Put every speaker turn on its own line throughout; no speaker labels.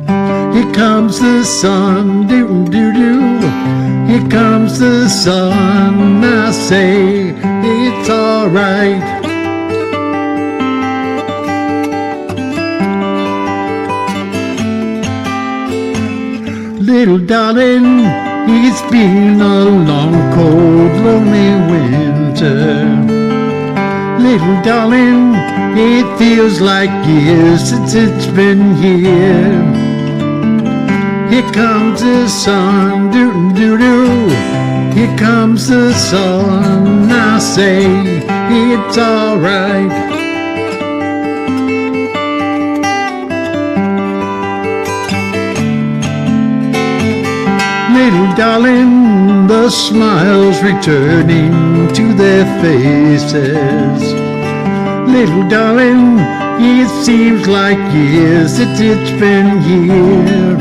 Here comes the sun, doo-doo-doo. Here comes the sun, I say it's alright. Little darling, it's been a long, cold, lonely winter. Little darling, it feels like years since it's been here. Here comes the sun, doo-doo-doo. Here comes the sun, I say it's alright. Little darling, the smiles returning to their faces. Little darling, it seems like years since it's been here.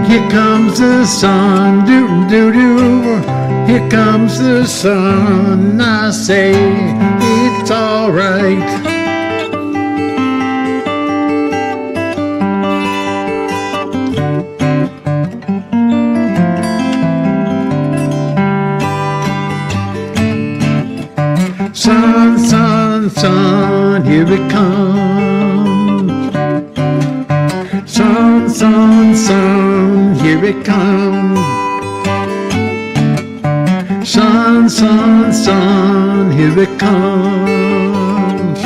Here comes the sun, doo-doo-doo. Here comes the sun, I say it's alright. Sun, sun, sun, here it comes. Sun, sun, sun, here it comes. Sun, sun, sun, here it comes.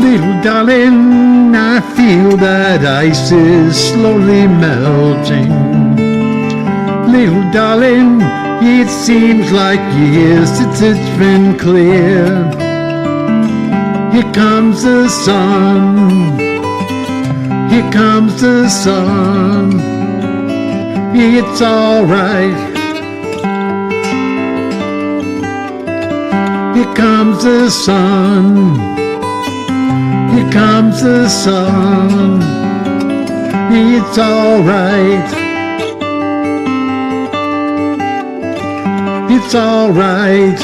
Little darling, I feel that ice is slowly melting. Little darling, it seems like years since it's been clear. Here comes the sun. Here comes the sun. It's alright. Here comes the sun. Here comes the sun, it's alright, it's alright.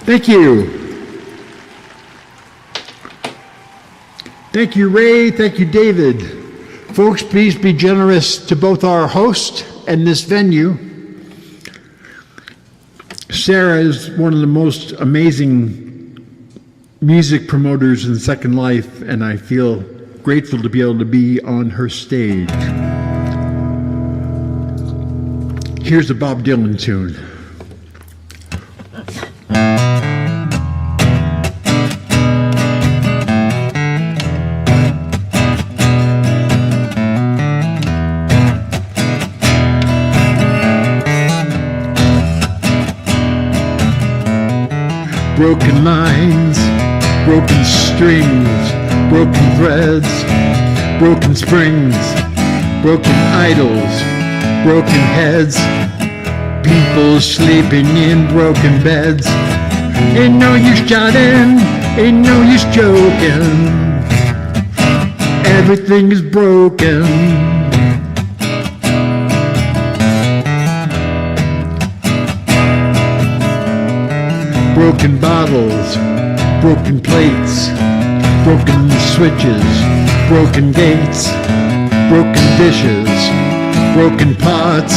Thank you. Thank you, Ray. Thank you, David. Folks, please be generous to both our host and this venue. Sarah is one of the most amazing music promoters in Second Life, and I feel grateful to be able to be on her stage. Here's a Bob Dylan tune. Broken lines, broken strings, broken threads, broken springs, broken idols, broken heads, people sleeping in broken beds. Ain't no use shouting, ain't no use joking, everything is broken. Broken bottles, broken plates, broken switches, broken gates, broken dishes, broken pots.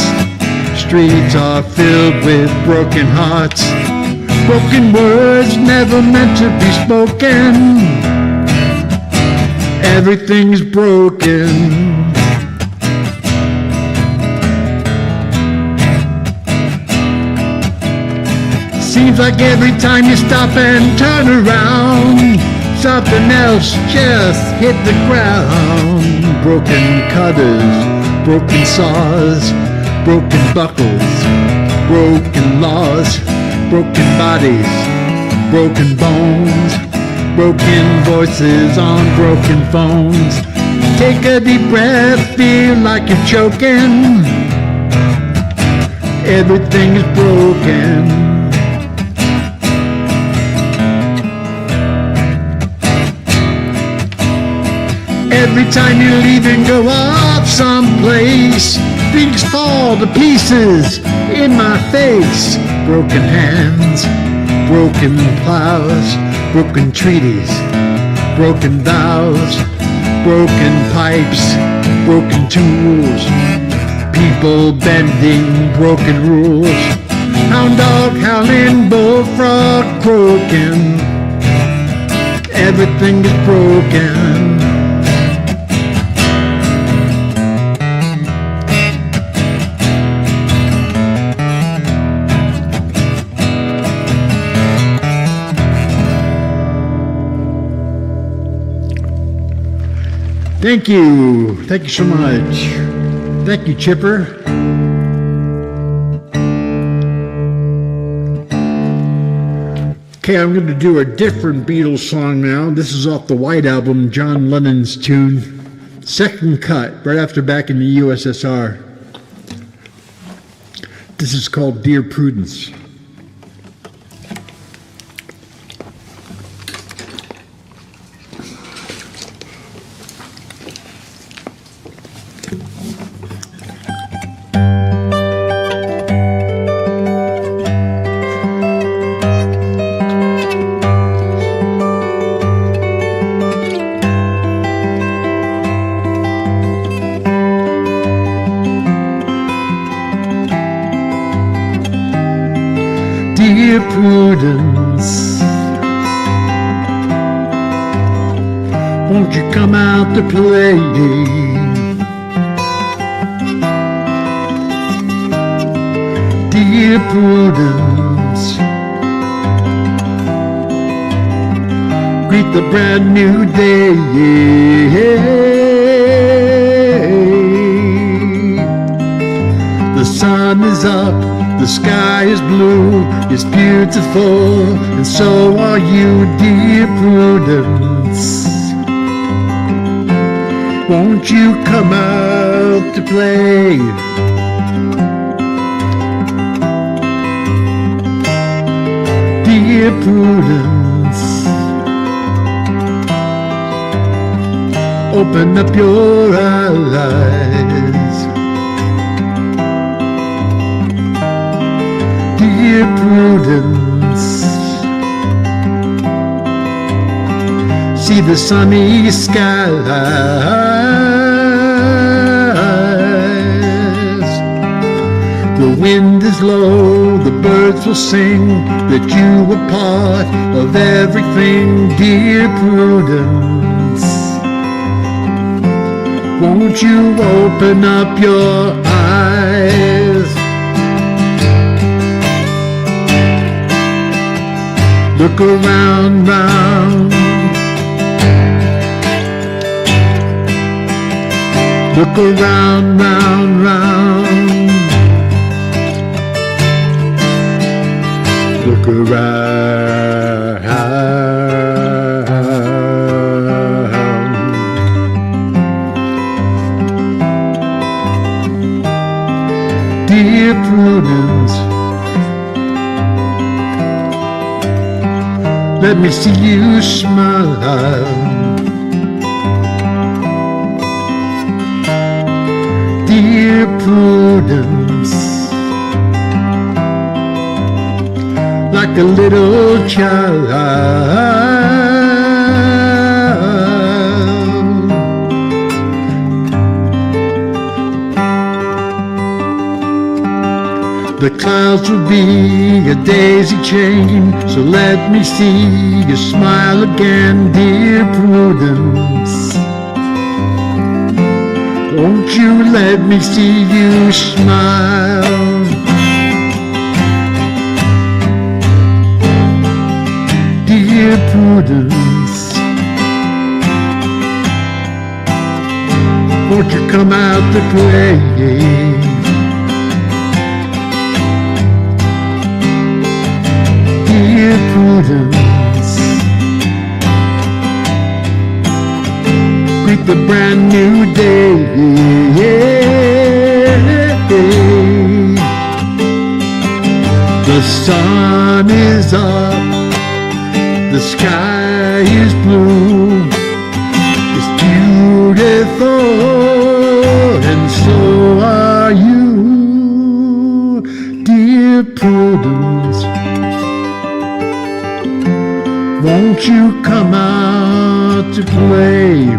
Streets are filled with broken hearts. Broken words never meant to be spoken. Everything's broken. Seems like every time you stop and turn around, something else just hit the ground. Broken cutters, broken saws, broken buckles, broken laws, broken bodies, broken bones, broken voices on broken phones. Take a deep breath, feel like you're choking. Everything is broken. Every time you leave and go off someplace, things fall to pieces in my face. Broken hands, broken plows, broken treaties, broken vows, broken pipes, broken tools, people bending broken rules. Hound dog howling, bullfrog broken, everything is broken. Thank you so much. Thank you, Chipper. Okay, I'm going to do a different Beatles song now. This is off the White Album, John Lennon's tune, second cut, right after Back in the USSR. This is called Dear Prudence. Dear Prudence, won't you come out to play? Dear Prudence, greet the brand new day. The sun is up, the sky is blue, it's beautiful, and so are you, dear Prudence. Won't you come out to play? Dear Prudence, open up your eyes. Dear Prudence, see the sunny skies. The wind is low, the birds will sing that you were part of everything, dear Prudence. Won't you open up your eyes? Look around, round. Look around, round, round. Look around. Dear Prudence, let me see you smile. Dear Prudence, like a little child. The clouds will be a daisy chain, so let me see you smile again, dear Prudence. Won't you let me see you smile? Dear Prudence, won't you come out to play? Dear Prudence, greet the brand new day. The sun is up, the sky is blue, it's beautiful. Thor, and so are you, dear Prudence. Won't you come out to play?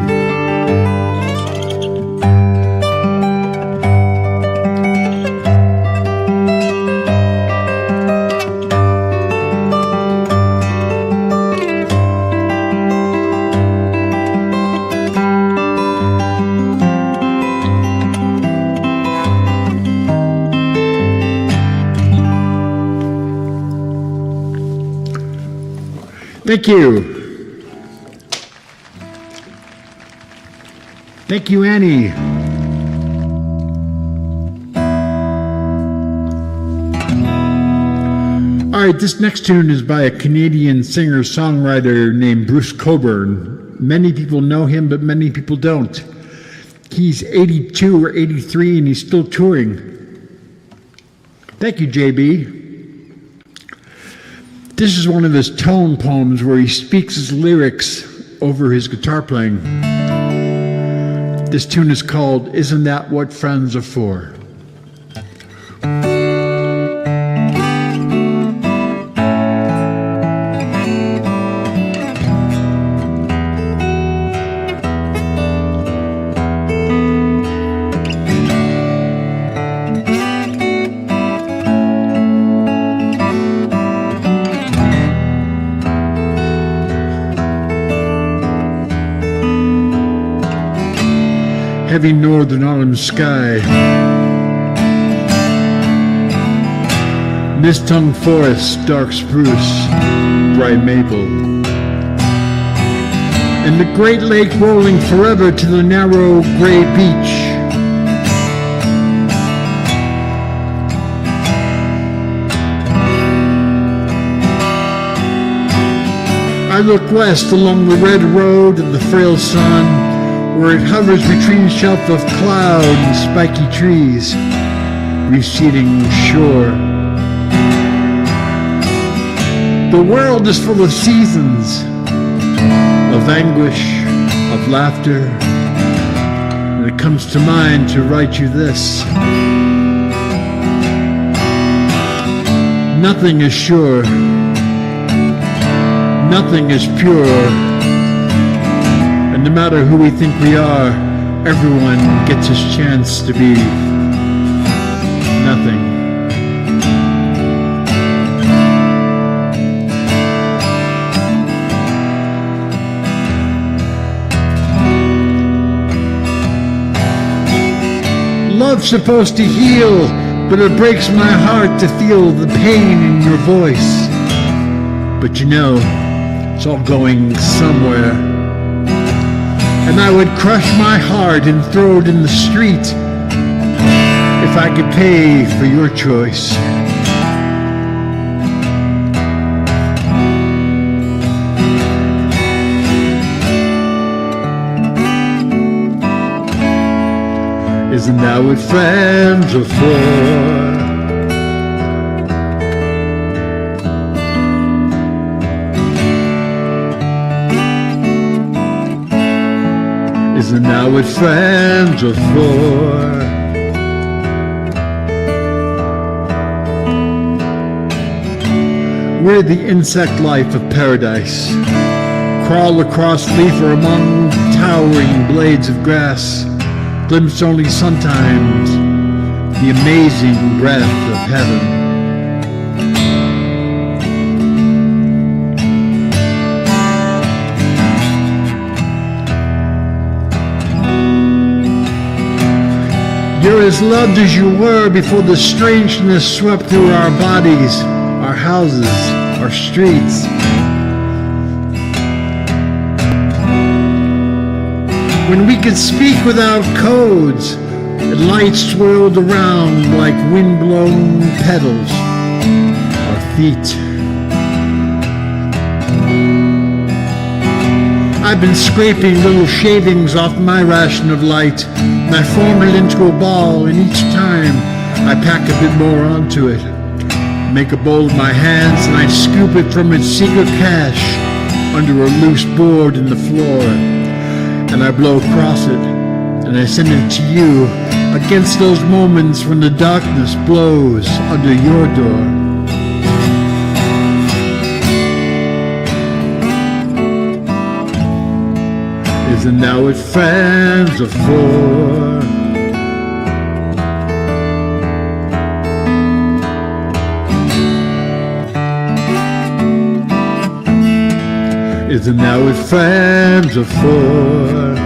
Thank you. Thank you, Annie. All right, this next tune is by a Canadian singer-songwriter named Bruce Cockburn. Many people know him, but many people don't. He's 82 or 83, and he's still touring. Thank you, JB. This is one of his tone poems where he speaks his lyrics over his guitar playing. This tune is called Isn't That What Friends Are For? Heavy northern autumn sky, mist-hung forests, dark spruce, bright maple, and the Great Lake rolling forever to the narrow gray beach. I look west along the red road of the frail sun, where it hovers between shelf of cloud and spiky trees, receding shore. The world is full of seasons, of anguish, of laughter, and it comes to mind to write you this. Nothing is sure, nothing is pure. And no matter who we think we are, everyone gets his chance to be nothing. Love's supposed to heal, but it breaks my heart to feel the pain in your voice. But you know, it's all going somewhere. And I would crush my heart and throw it in the street if I could pay for your choice. Isn't that what friends are for? Isn't that what friends are for? We're the insect life of paradise. Crawl across leaf or among towering blades of grass. Glimpse only sometimes the amazing breath of heaven. You're as loved as you were before the strangeness swept through our bodies, our houses, our streets. When we could speak without codes, and lights swirled around like wind-blown petals, our feet. I've been scraping little shavings off my ration of light, and I form it into a ball, and each time I pack a bit more onto it. Make a bowl of my hands, and I scoop it from its secret cache under a loose board in the floor, and I blow across it and I send it to you against those moments when the darkness blows under your door. Isn't that what friends are for? Isn't that what friends are for?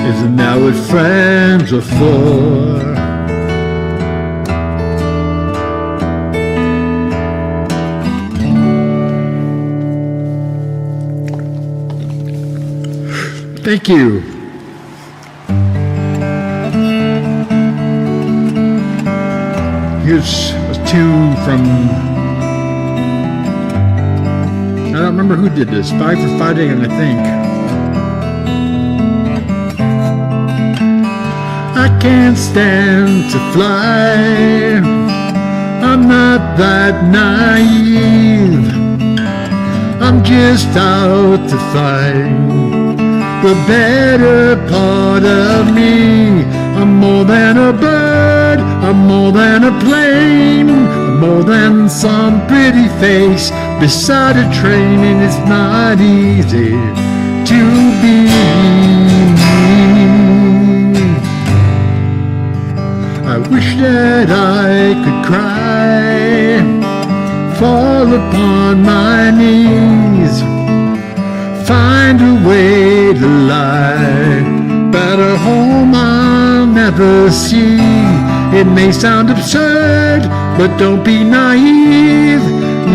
Isn't that what friends are for? Thank you. Here's a tune from, I don't remember who did this, Five for Fighting, I think. I can't stand to fly, I'm not that naive, I'm just out to find the better part of me. I'm more than a bird, I'm more than a plane, I'm more than some pretty face beside a train, and it's not easy to be me. I wish that I could cry, fall upon my knees, find a way to lie, but a home I'll never see. It may sound absurd, but don't be naive.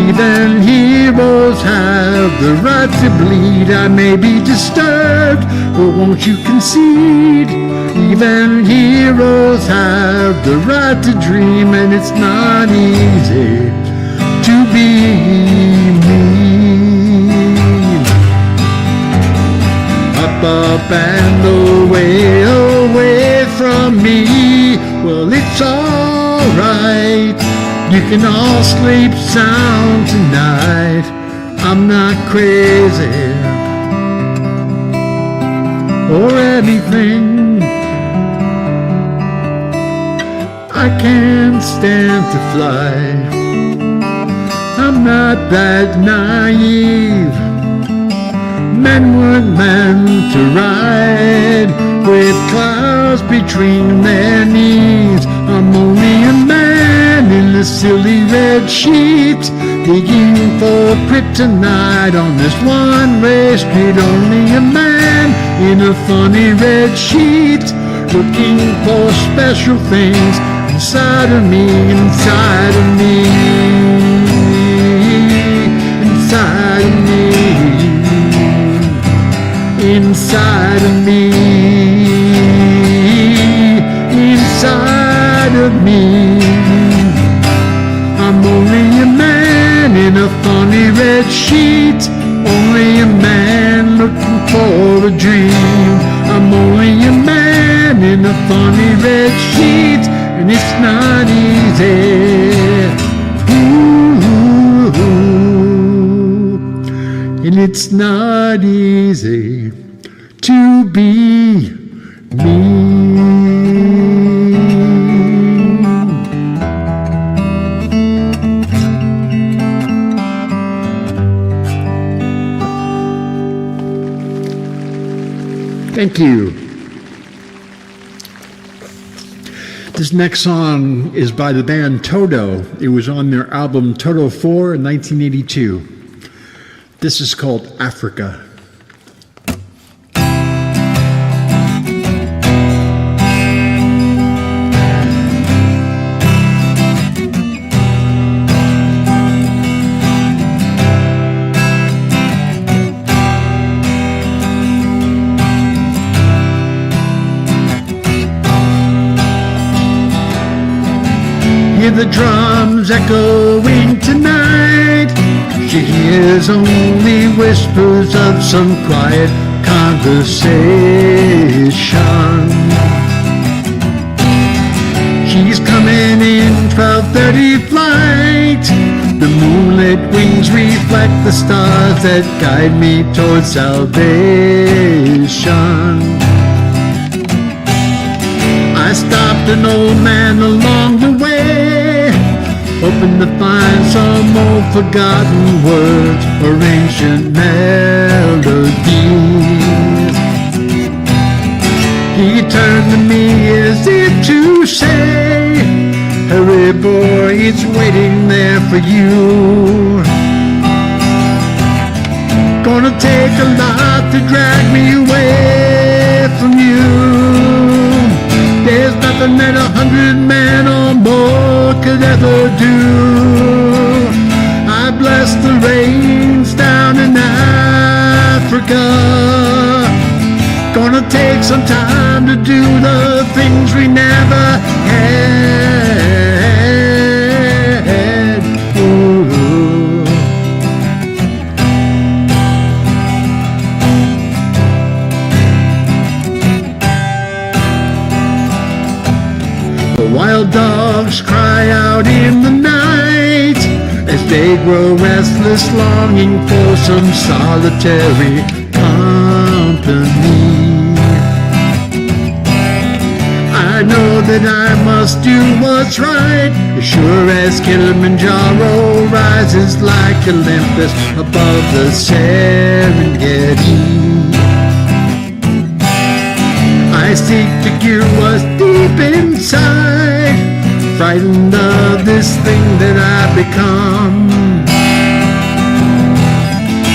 Even heroes have the right to bleed. I may be disturbed, but won't you concede? Even heroes have the right to dream, and it's not easy to be me. Up and away, away from me. Well, it's alright, you can all sleep sound tonight. I'm not crazy or anything. I can't stand to fly, I'm not that naive. Men weren't meant to ride with clouds between their knees. I'm only a man in a silly red sheet, digging for kryptonite on this one-way street. Only a man in a funny red sheet, looking for special things inside of me, inside of me, inside of me. Inside of me, inside of me. I'm only a man in a funny red sheet, only a man looking for a dream. I'm only a man in a funny red sheet, and it's not easy. Ooh, and it's not easy to be me. Thank you. This next song is by the band Toto. It was on their album Toto 4 in 1982. This is called Africa. Hear the drums echoing tonight. She hears only whispers of some quiet conversation. She's coming in 12:30 flight. The scarlet wings reflect the stars that guide me towards salvation. I stopped an old man along the way, hoping to find some old forgotten words or ancient melodies. He turned to me as if to say, hurry boy, it's waiting there for you. Gonna take a lot to drag me away from you. There's nothing that 100 men or more could ever do. I bless the rains down in Africa. Gonna take some time to do the things we never had. Ooh. The wild dogs cry out in the night as they grow restless, longing for some solitary company. I know that I must do what's right, as sure as Kilimanjaro rises like Olympus above the Serengeti. I seek to cure what's deep inside, frightened of this thing that I've become.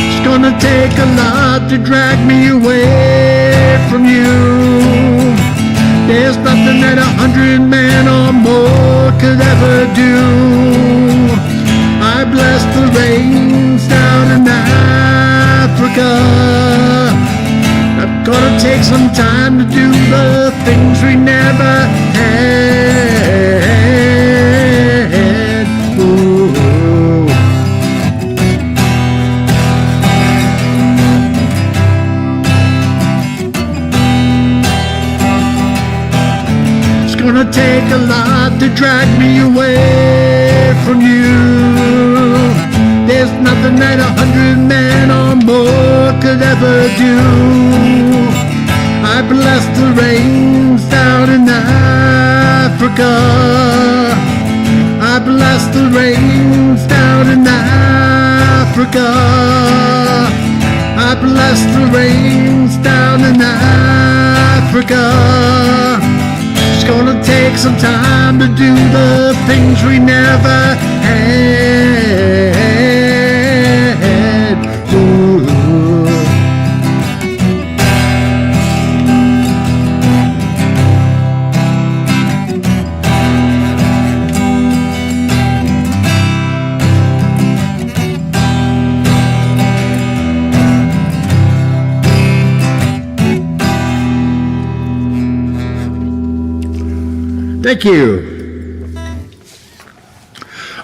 It's gonna take a lot to drag me away from you. There's nothing that 100 men or more could ever do. I bless the rains down in Africa. I'm gonna take some time to do the things we never had. Ooh. It's gonna take a lot to drag me away from you. There's nothing that 100 men or more could ever do. I bless the rains down in Africa. I bless the rains down in Africa. I bless the rains down in Africa. It's gonna take some time to do the things we never had. Ooh. Thank you.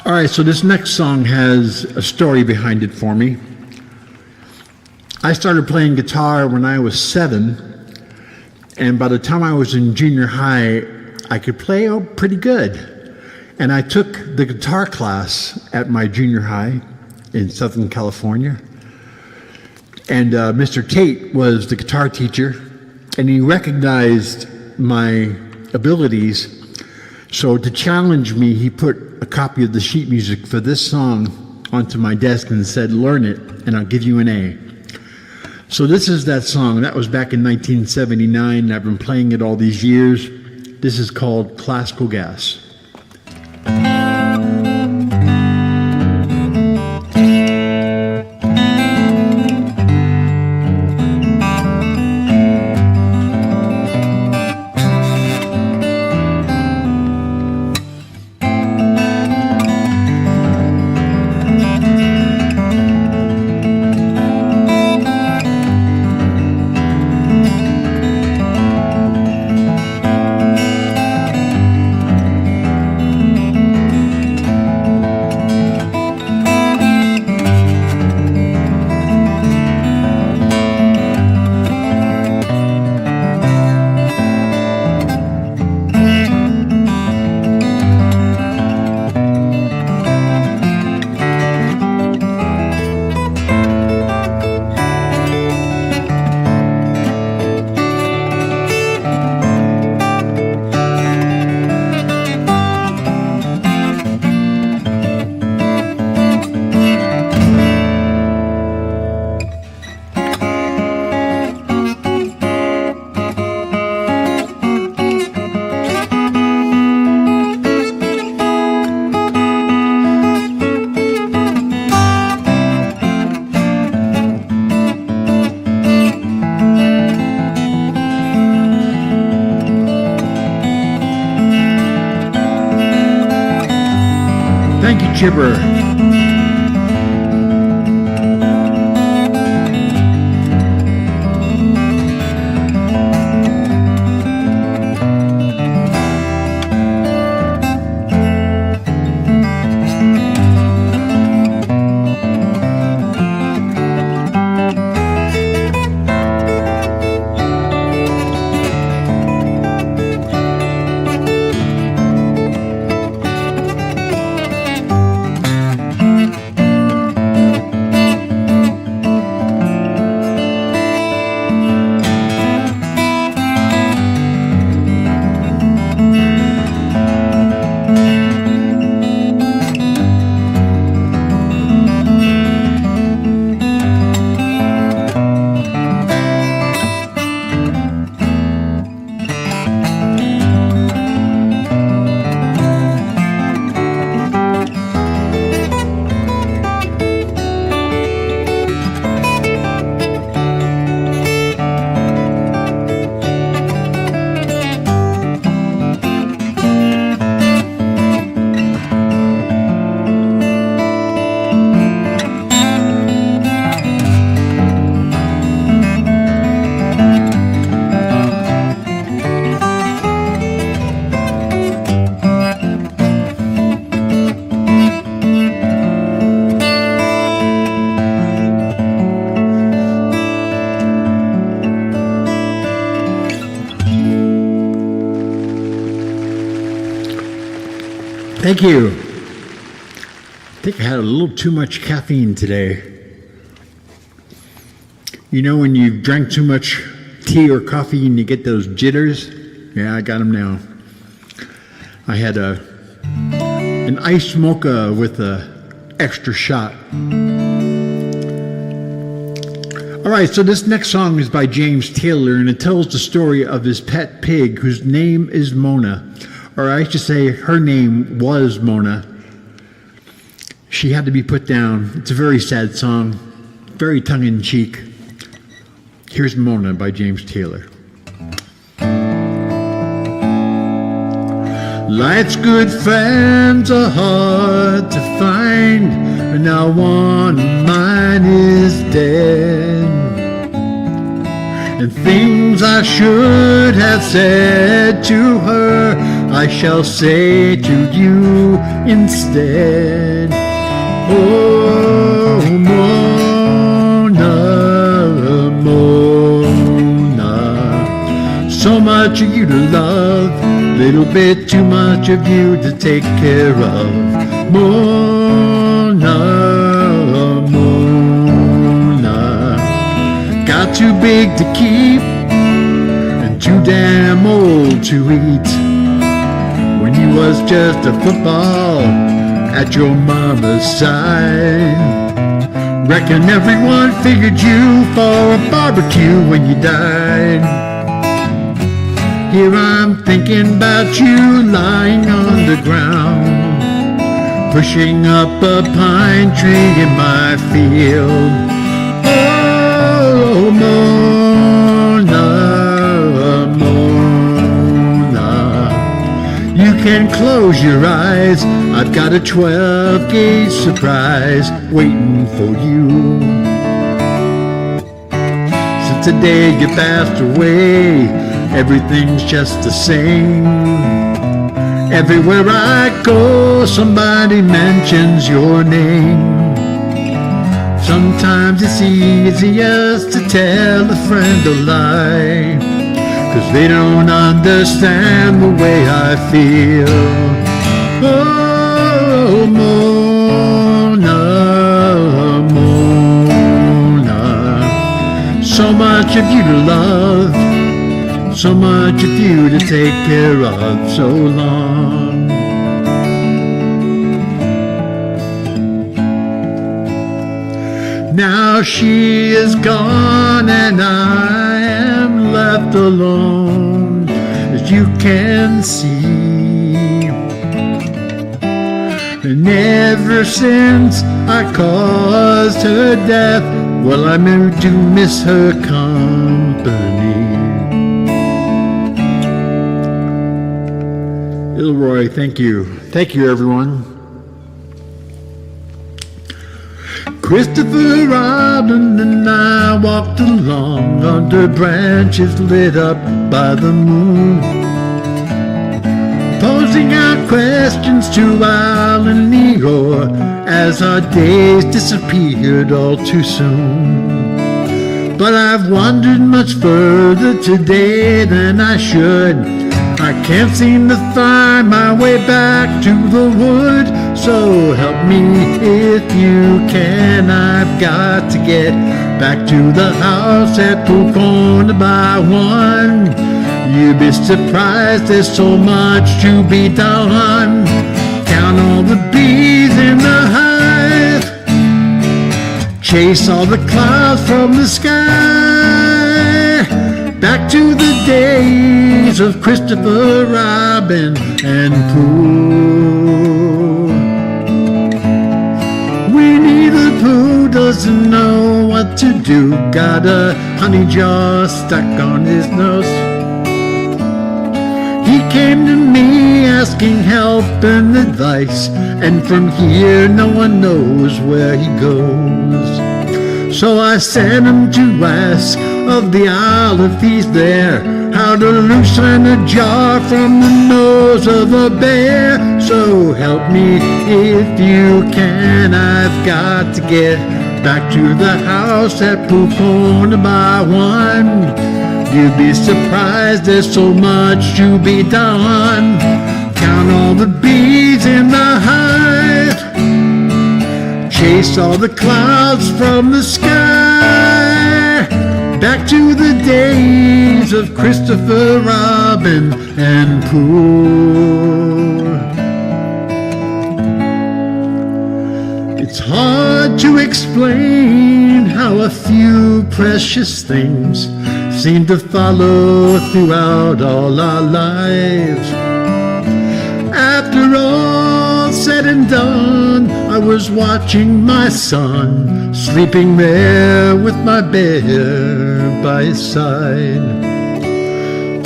All right, so this next song has a story behind it for me. I started playing guitar when I was 7, and by the time I was in junior high, I could play pretty good. And I took the guitar class at my junior high in Southern California. And Mr. Tate was the guitar teacher, and he recognized my abilities. So to challenge me, he put a copy of the sheet music for this song onto my desk and said, learn it, and I'll give you an A. So this is that song. That was back in 1979. I've been playing it all these years. This is called Classical Gas. Monkey Chipper. Thank you. I think I had a little too much caffeine today. You know when you drank too much tea or coffee and you get those jitters? Yeah, I got them now. I had an iced mocha with an extra shot. All right, so this next song is by James Taylor, and it tells the story of his pet pig whose name is Mona. Or I should say her name was Mona. She had to be put down. It's a very sad song, very tongue-in-cheek. Here's Mona by James Taylor. Life's good friends are hard to find, and now one of mine is dead. And things I should have said to her, I shall say to you instead. Oh, Mona, Mona, so much of you to love, little bit too much of you to take care of. Mona, Mona, got too big to keep and too damn old to eat. When you was just a football at your mama's side. Reckon everyone figured you for a barbecue when you died. Here I'm thinking about you lying on the ground, pushing up a pine tree in my field. Oh, Mona, Mona, you can close your eyes, I've got a 12-gauge surprise waiting for you. Since the day you passed away, everything's just the same. Everywhere I go, somebody mentions your name. Sometimes it's easiest to tell a friend a lie, 'cause they don't understand the way I feel. Oh, Mona, Mona, so much of you to love, so much of you to take care of so long. Now she is gone and I am left alone, as you can see. And ever since I caused her death, well, I'm going to miss her company. Ilroy, thank you. Thank you, everyone. Christopher Robin and I walked along under branches lit up by the moon, posing our questions to Al and Igor as our days disappeared all too soon. But I've wandered much further today than I should. I can't seem to find my way back to the wood. So help me if you can. I've got to get back to the house at Pool Corner by 1. You'd be surprised, there's so much to be done. Count all the bees in the hive, chase all the clouds from the sky, back to the days of Christopher Robin and Pooh. Winnie the Pooh doesn't know what to do, got a honey jar stuck on his nose. He came to me asking help and advice, and from here no one knows where he goes. So I sent him to ask of the owl if he's there, how to loosen a jar from the nose of a bear. So help me if you can. I've got to get back to the house at Pool Corner by 1. You'd be surprised, there's so much to be done. Count all the bees in the hive, chase all the clouds from the sky, back to the days of Christopher Robin and Pooh. It's hard to explain how a few precious things seem to follow throughout all our lives. After all said and done, I was watching my son sleeping there with my bear by his side.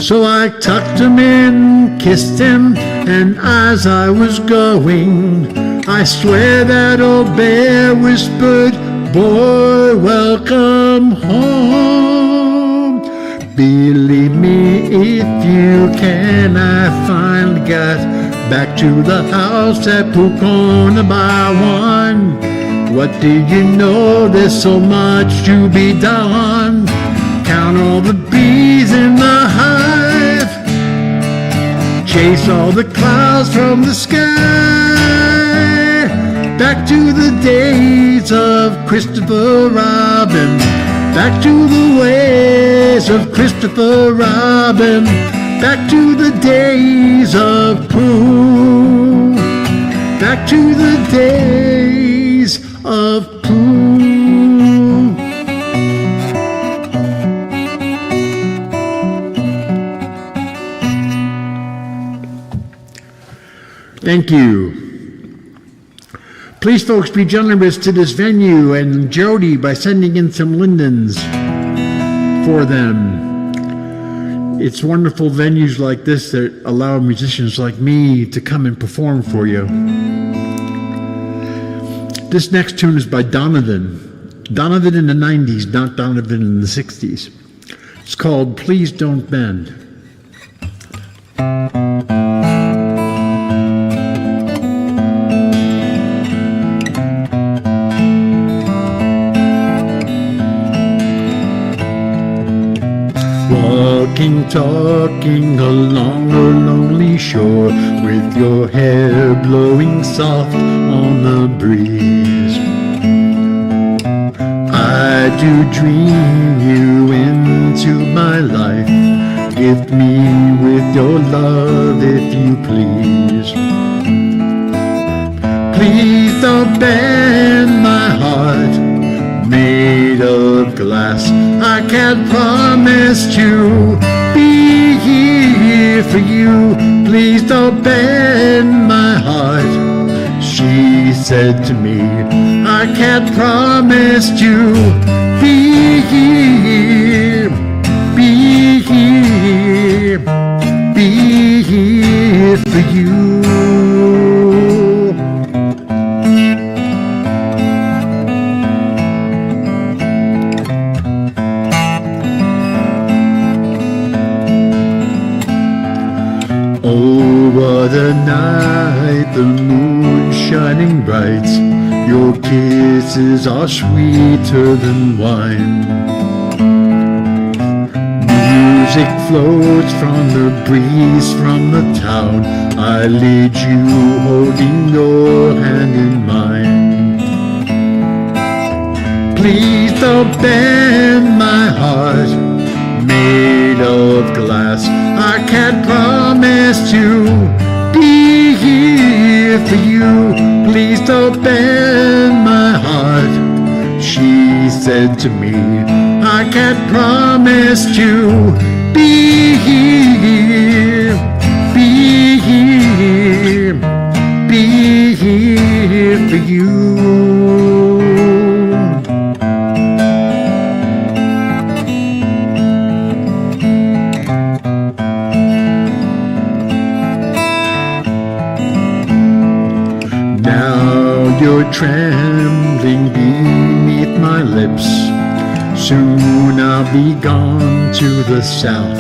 So I tucked him in, kissed him, and as I was going, I swear that old bear whispered, "Boy, welcome home." Believe me if you can, I finally got back to the house at Pool Corner by 1. What did you know? There's so much to be done. Count all the bees in the hive, chase all the clouds from the sky, back to the days of Christopher Robin, back to the ways of Christopher Robin, back to the days of Pooh, back to the days of Pooh. Thank you. Please, folks, be generous to this venue and Jody by sending in some lindens for them. It's wonderful venues like this that allow musicians like me to come and perform for you. This next tune is by Donovan. Donovan in the 90s, not Donovan in the 60s. It's called Please Don't Bend. Talking along a lonely shore with your hair blowing soft on the breeze. I do dream you into my life. Gift me with your love if you please. Please don't bend my heart made of glass. I can't promise to be here for you. Please don't bend my heart. She said to me, I can't promise to be here, be here, be here for you. Your kisses are sweeter than wine. Music flows from the breeze from the town. I lead you holding your hand in mine. Please don't bend my heart made of glass. I can't promise to be here for you. Please don't bend my heart. She said to me, I can't promise to be here, be here, be here for you. Now you're trembling beneath my lips. Soon I'll be gone to the south.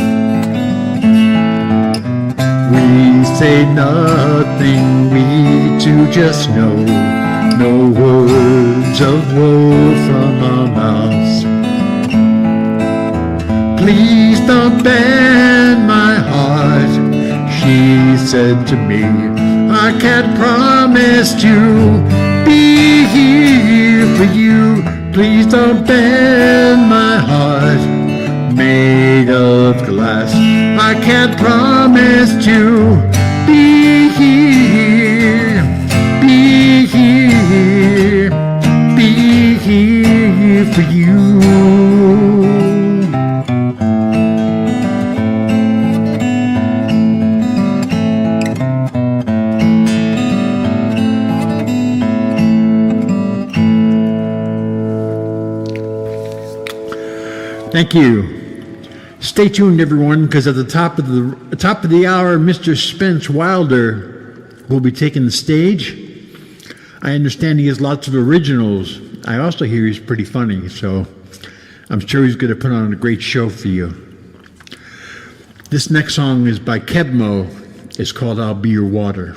We say nothing, we two just know. No words of woe from our mouths. Please don't bend my heart, she said to me. I can't promise to be here for you. Please don't bend my heart made of glass. I can't promise to be here, be here, be here for you. Thank you. Stay tuned, everyone, because at the top of the hour, Mr. Spence Wilder will be taking the stage. I understand he has lots of originals. I also hear he's pretty funny, so I'm sure he's going to put on a great show for you. This next song is by Kebmo. It's called I'll Be Your Water.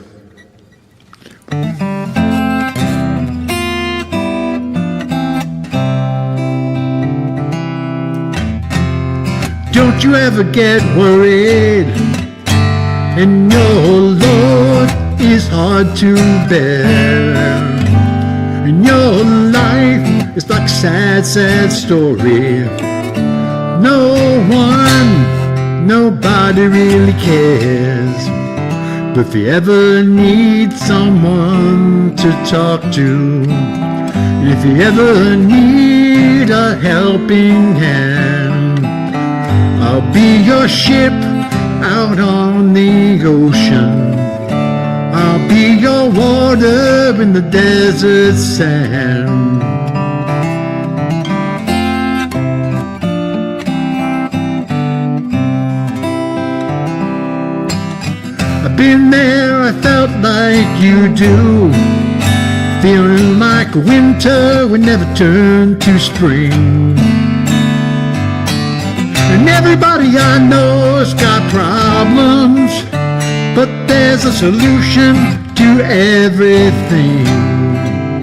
Don't you ever get worried, and your load is hard to bear. And your life is like a sad, sad story. No one, nobody really cares. But if you ever need someone to talk to, if you ever need a helping hand, I'll be your ship out on the ocean. I'll be your water in the desert sand. I've been there, I felt like you do, feeling like winter would never turn to spring. And everybody I know's got problems, but there's a solution to everything.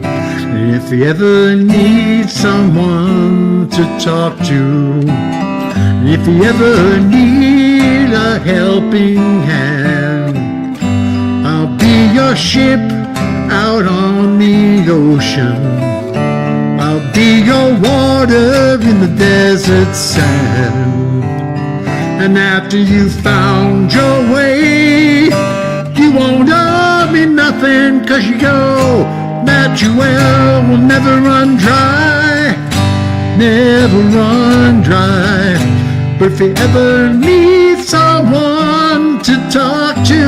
And if you ever need someone to talk to, if you ever need a helping hand, I'll be your ship out on the ocean. I'll be your water in the desert sand. And after you found your way, you won't owe me nothing, 'cause you know that your well will never run dry, never run dry. But if you ever need someone to talk to,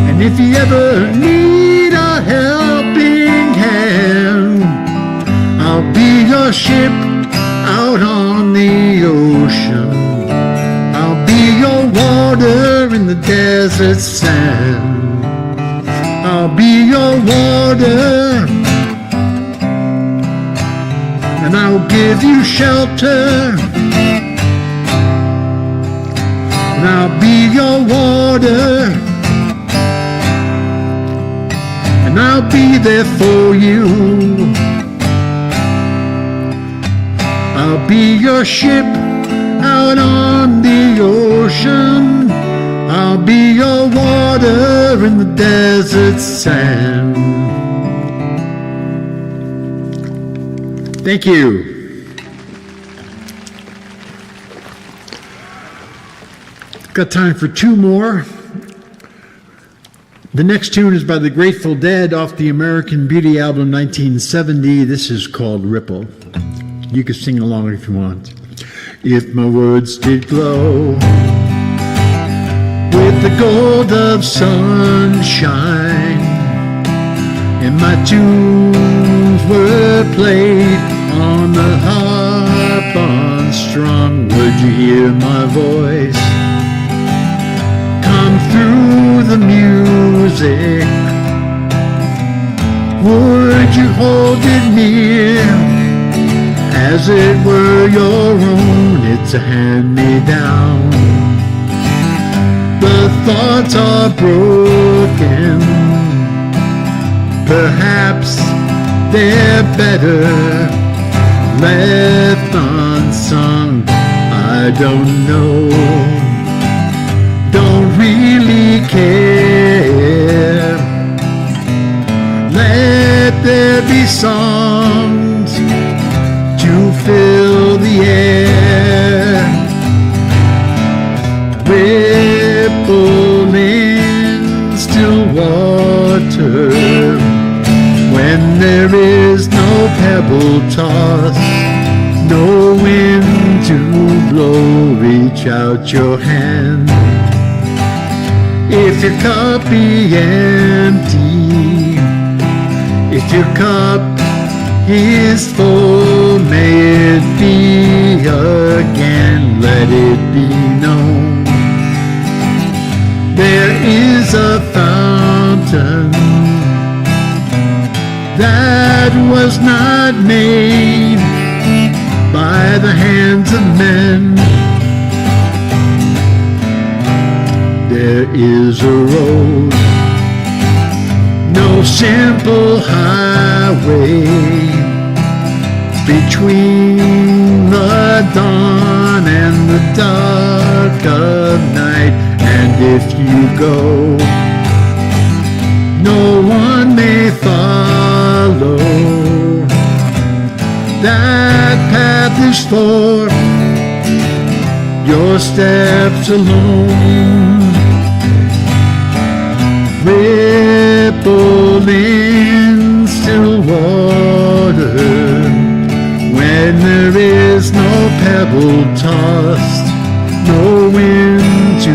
and if you ever need a helping hand, I'll be your ship out on the ocean. I'll be your water in the desert sand. I'll be your water, and I'll give you shelter. And I'll be your water, and I'll be there for you. I'll be your ship out on the ocean. I'll be your water in the desert sand. Thank you. Got time for two more. The next tune is by the Grateful Dead off the American Beauty album 1970. This is called Ripple. You can sing along if you want. If my words did glow with the gold of sunshine, and my tunes were played on the harp unstrung, would you hear my voice come through the music? Would you hold it near as it were your own? It's a hand-me-down. The thoughts are broken, perhaps they're better left unsung. I don't know, don't really care. Let there be songs to fill the air. Ripple in still water when there is no pebble toss, no wind to blow. Reach out your hand. If your cup be empty, if your cup is full, may it be again. Let it be known there is a fountain that was not made by the hands of men. There is a road, no simple highway, between the dawn and the dark of night. And if you go, no one may follow. That path is for your steps alone. Ripple in still water when there is no pebble tossed, no wind to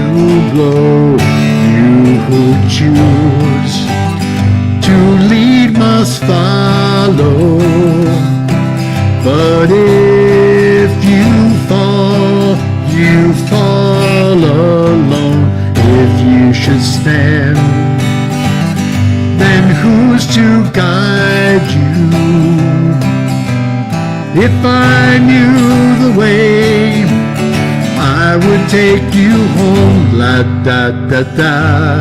blow. You who choose to lead must follow. But if you fall alone. If you should stand, then who's to guide you? If I knew the way, I would take you home. La da da da,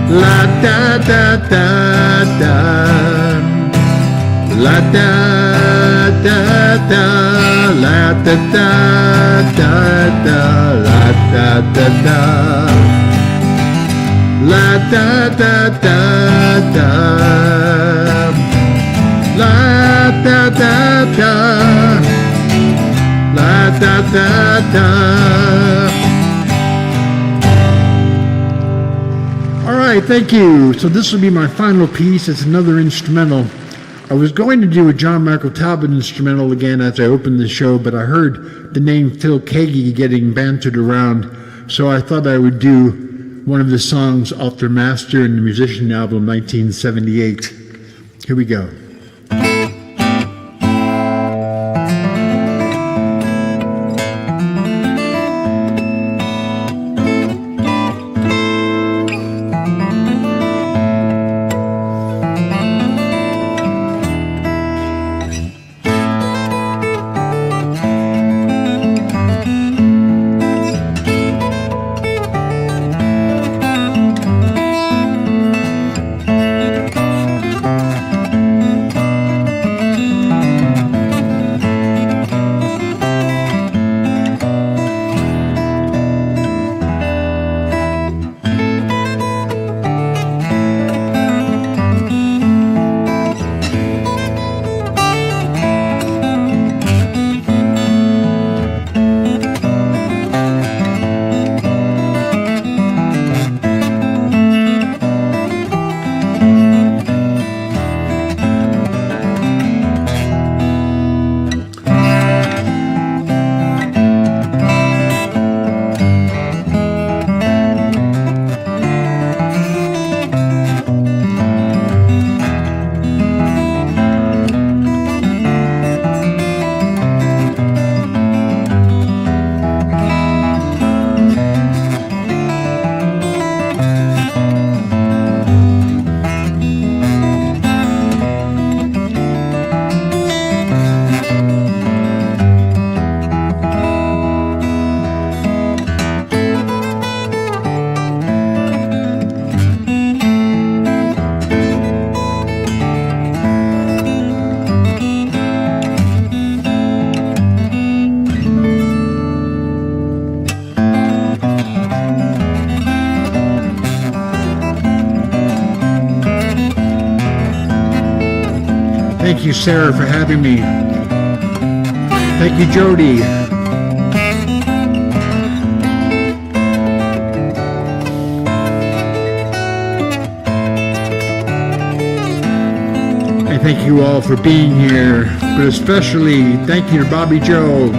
la da da da da, la da da da, la da da da da, la da da da, la da da da da, la da da da, la da da da. All right, thank you. So this will be my final piece. It's another instrumental. I was going to do a John Michael Talbot instrumental again as I opened the show, but I heard the name Phil Keaggy getting bantered around, so I thought I would do one of the songs off their Master and the Musician album 1978. Here we go. Thank you, Sarah, for having me. Thank you, Jody. And thank you all for being here, but especially thank you to Bobby Joe.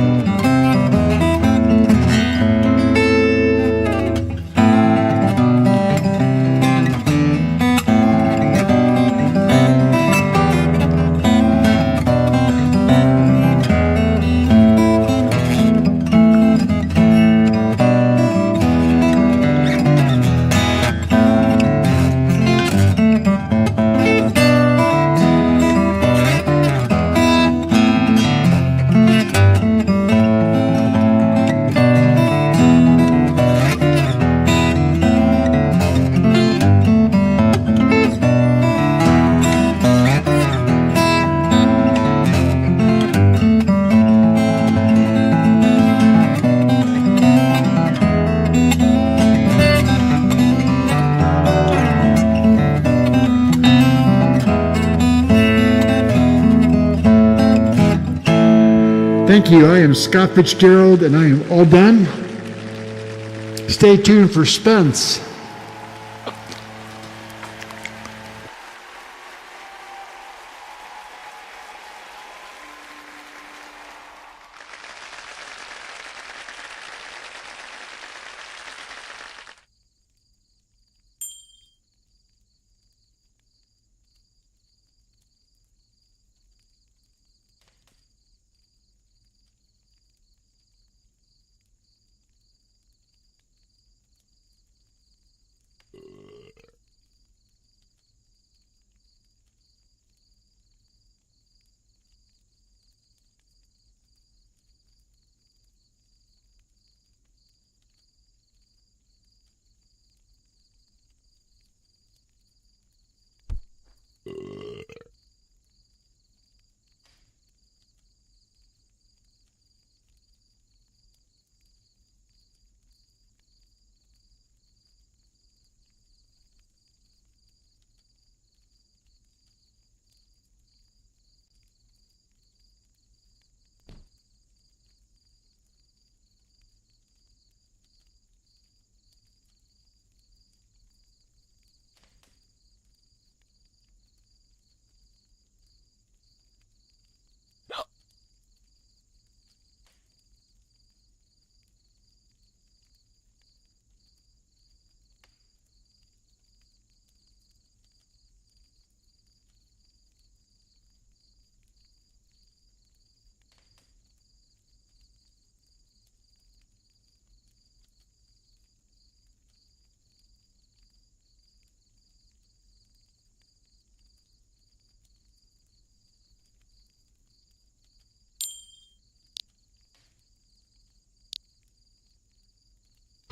Thank you. I am Scott Fitzgerald, and I am all done. Stay tuned for Spence.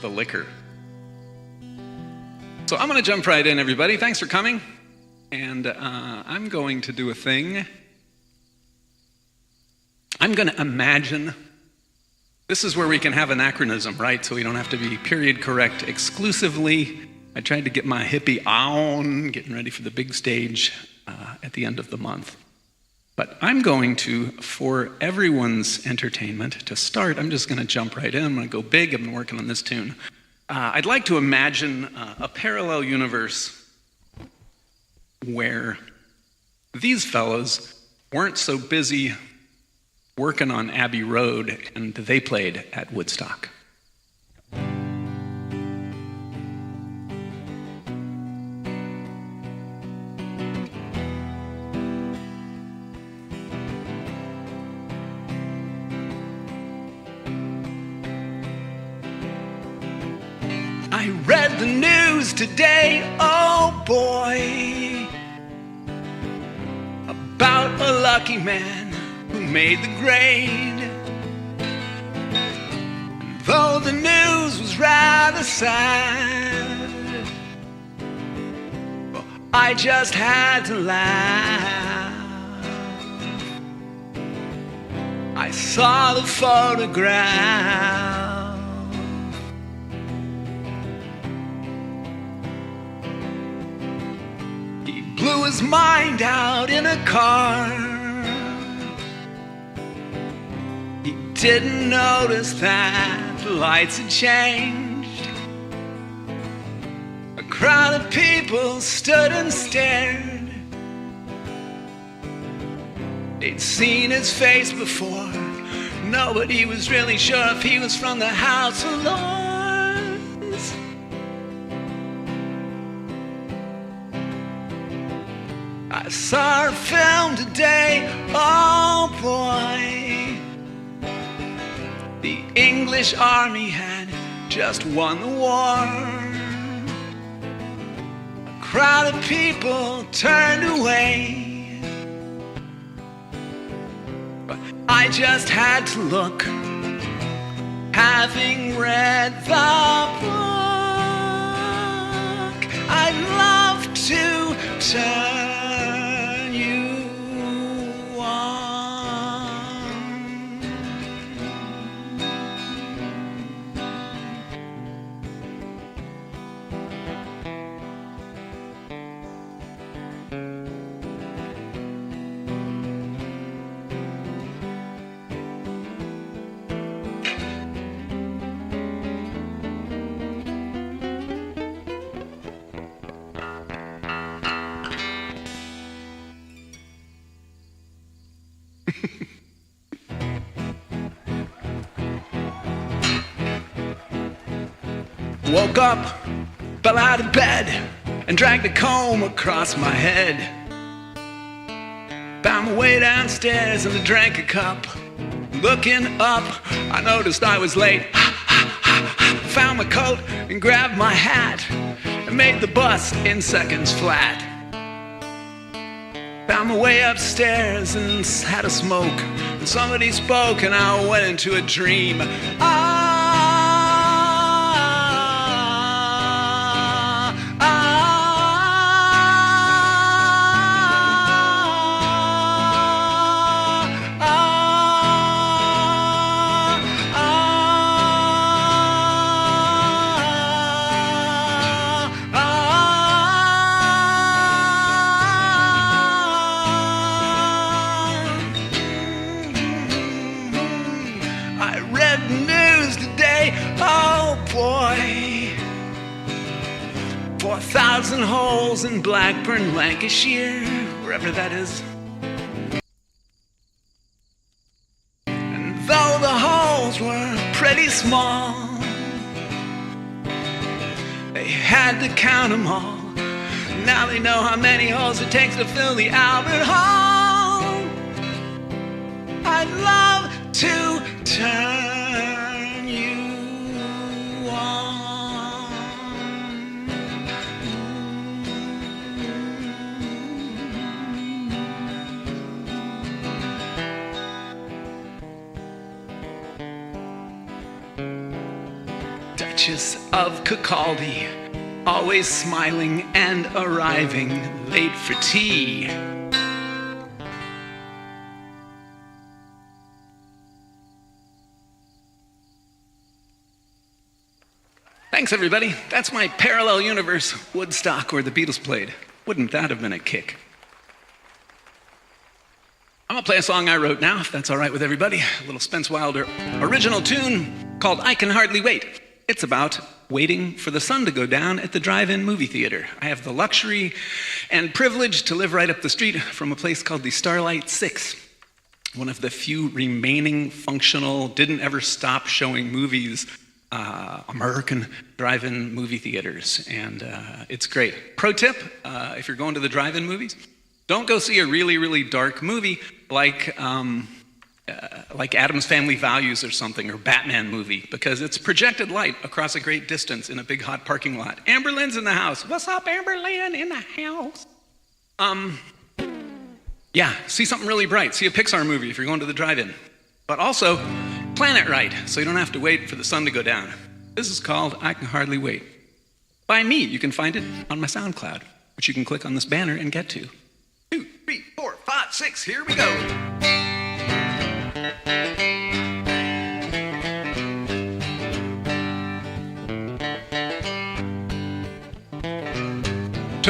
The liquor. So I'm going to jump right in, everybody. Thanks for coming. And I'm going to do a thing. I'm going to imagine. This is where we can have anachronism, right? So we don't have to be period correct exclusively. I tried to get my hippie on, getting ready for the big stage at the end of the month. But I'm going to, for everyone's entertainment, to start, I'm just going to jump right in. I'm going to go big. I've been working on this tune. I'd like to imagine a parallel universe where these fellows weren't so busy working on Abbey Road and they played at Woodstock. I read the news today, oh boy, about a lucky man who made the grade. And though the news was rather sad, well, I just had to laugh. I saw the photograph. blew his mind out in a car. He didn't notice that the lights had changed. A crowd of people stood and stared. They'd seen his face before. Nobody was really sure if he was from the House of Lords. I saw a film today, oh boy. The English army had just won the war. A crowd of people turned away. I just had to look, having read the book. I'd love to turn you on. Woke up, fell out of bed, and dragged a comb across my head. Found my way downstairs and I drank a cup. Looking up, I noticed I was late. Found my coat and grabbed my hat and made the bus in seconds flat. Found my way upstairs and had a smoke. And somebody spoke and I went into a dream. Oh boy, 4,000 holes in Blackburn, Lancashire, wherever that is. And though the holes were pretty small, they had to count them all. Now they know how many holes it takes to fill the Albert Hall. I'd love to turn you on. Duchess of Kirkcaldy, always smiling and arriving late for tea. Thanks, everybody. That's my parallel universe, Woodstock, where the Beatles played. Wouldn't that have been a kick? I'm gonna play a song I wrote now, if that's all right with everybody. A little Spence Wilder original tune called I Can Hardly Wait. It's about waiting for the sun to go down at the drive-in movie theater. I have the luxury and privilege to live right up the street from a place called the Starlight 6, one of the few remaining functional, didn't ever stop showing movies, American drive-in movie theaters, and it's great. Pro tip, if you're going to the drive-in movies, don't go see a really, really dark movie like Addams Family Values or something, or Batman movie, because it's projected light across a great distance in a big hot parking lot. Amber Lynn's in the house. What's up, Amber Lynn in the house? Yeah, see something really bright. See a Pixar movie if you're going to the drive-in. But also, plan it right, so you don't have to wait for the sun to go down. This is called I Can Hardly Wait. By me, you can find it on my SoundCloud, which you can click on this banner and get to. 2, 3, 4, 5, 6, here we go.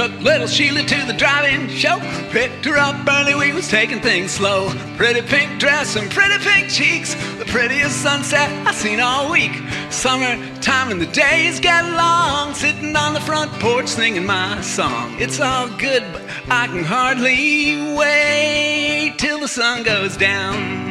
Took little Sheila to the drive-in show. Picked her up early, we was taking things slow. Pretty pink dress and pretty pink cheeks. The prettiest sunset I seen all week. Summertime and the days get long. Sitting on the front porch singing my song. It's all good, but I can hardly wait till the sun goes down.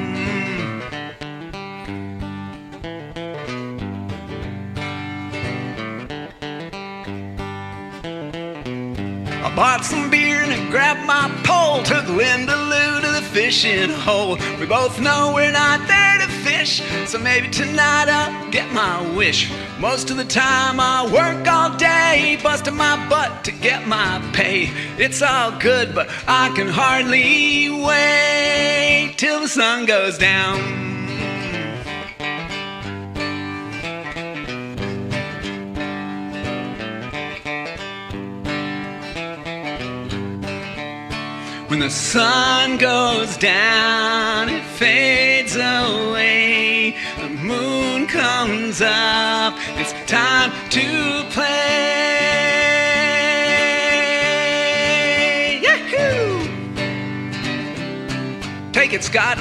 I bought some beer and I grabbed my pole. Took Linda Lou to the fishing hole. We both know we're not there to fish, so maybe tonight I'll get my wish. Most of the time I work all day, busting my butt to get my pay. It's all good, but I can hardly wait till the sun goes down. When the sun goes down, it fades away. The moon comes up, it's time to play. Yahoo! Take it, Scott.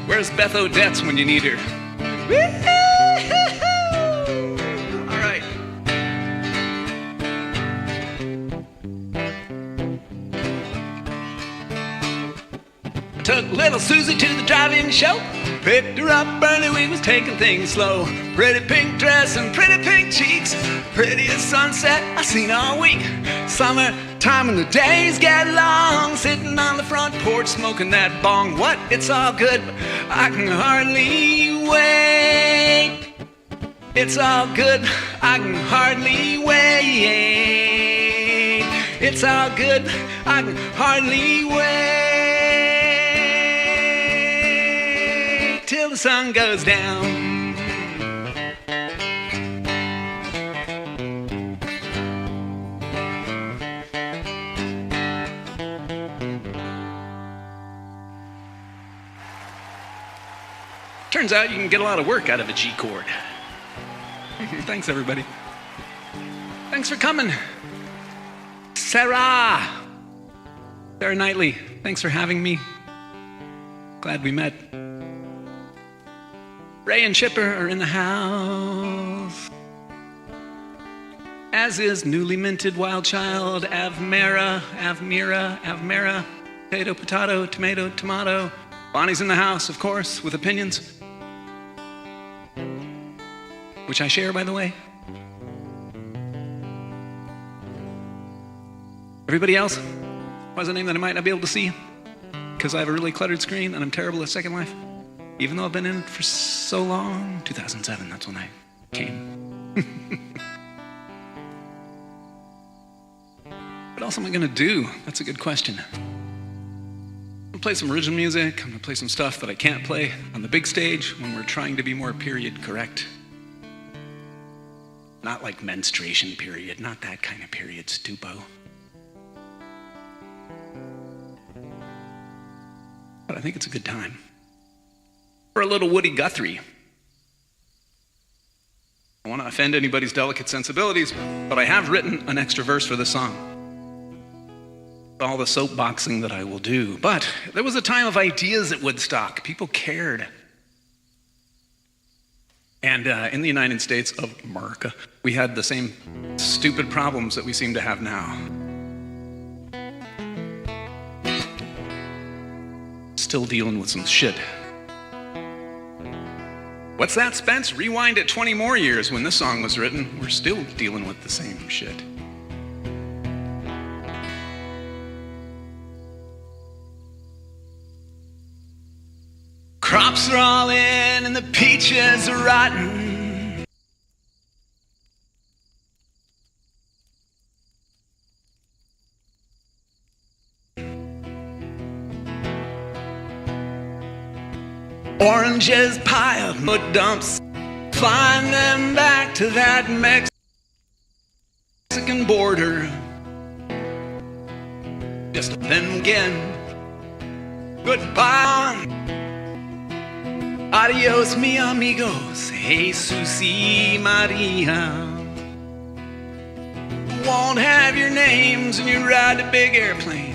Where's Beth Odets when you need her? Woo-hoo! Took little Susie to the drive-in show. Picked her up early, we was taking things slow. Pretty pink dress and pretty pink cheeks. Prettiest sunset I seen all week. Summertime and the days get long. Sitting on the front porch smoking that bong. What? It's all good, but I can hardly wait. It's all good, I can hardly wait. It's all good, I can hardly wait till the sun goes down. Turns out you can get a lot of work out of a G chord. Thanks, everybody. Thanks for coming. Sarah Knightley, thanks for having me. Glad we met. Ray and Chipper are in the house, as is newly minted wild child Avmera, potato, tomato. Bonnie's in the house, of course, with opinions, which I share, by the way. Everybody else who has a name that I might not be able to see because I have a really cluttered screen and I'm terrible at Secondlife. Even though I've been in it for so long. 2007, that's when I came. What else am I gonna do? That's a good question. I'm gonna play some original music. I'm gonna play some stuff that I can't play on the big stage when we're trying to be more period correct. Not like menstruation period, not that kind of period, stupo. But I think it's a good time for a little Woody Guthrie. I want to offend anybody's delicate sensibilities, but I have written an extra verse for the song. All the soapboxing that I will do. But there was a time of ideas at Woodstock. People cared. And in the United States of America, we had the same stupid problems that we seem to have now. Still dealing with some shit. What's that, Spence? Rewind it 20 more years when this song was written. We're still dealing with the same shit. Crops are all in and the peaches are rotten. Oranges piled, mud dumps. Flying them back to that Mexican border. Just then again. Goodbye. Adios, mi amigos. Jesus y Maria. won't have your names when you ride the big airplane.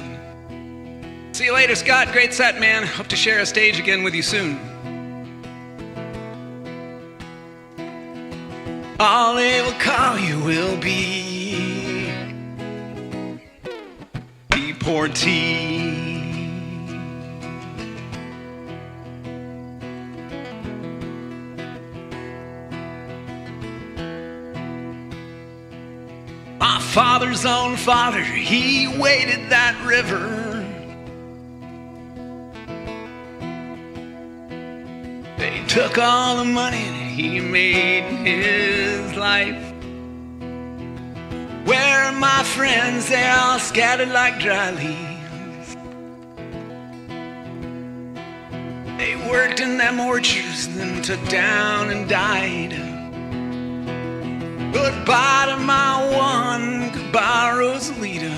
See you later, Scott. Great set, man. Hope to share a stage again with you soon. All they will call you will be deportee. My father's own father, he waded that river. They took all the money that he made in his life. Where are my friends? They're all scattered like dry leaves. They worked in them orchards, then took down and died. Goodbye to my one, goodbye Rosalita.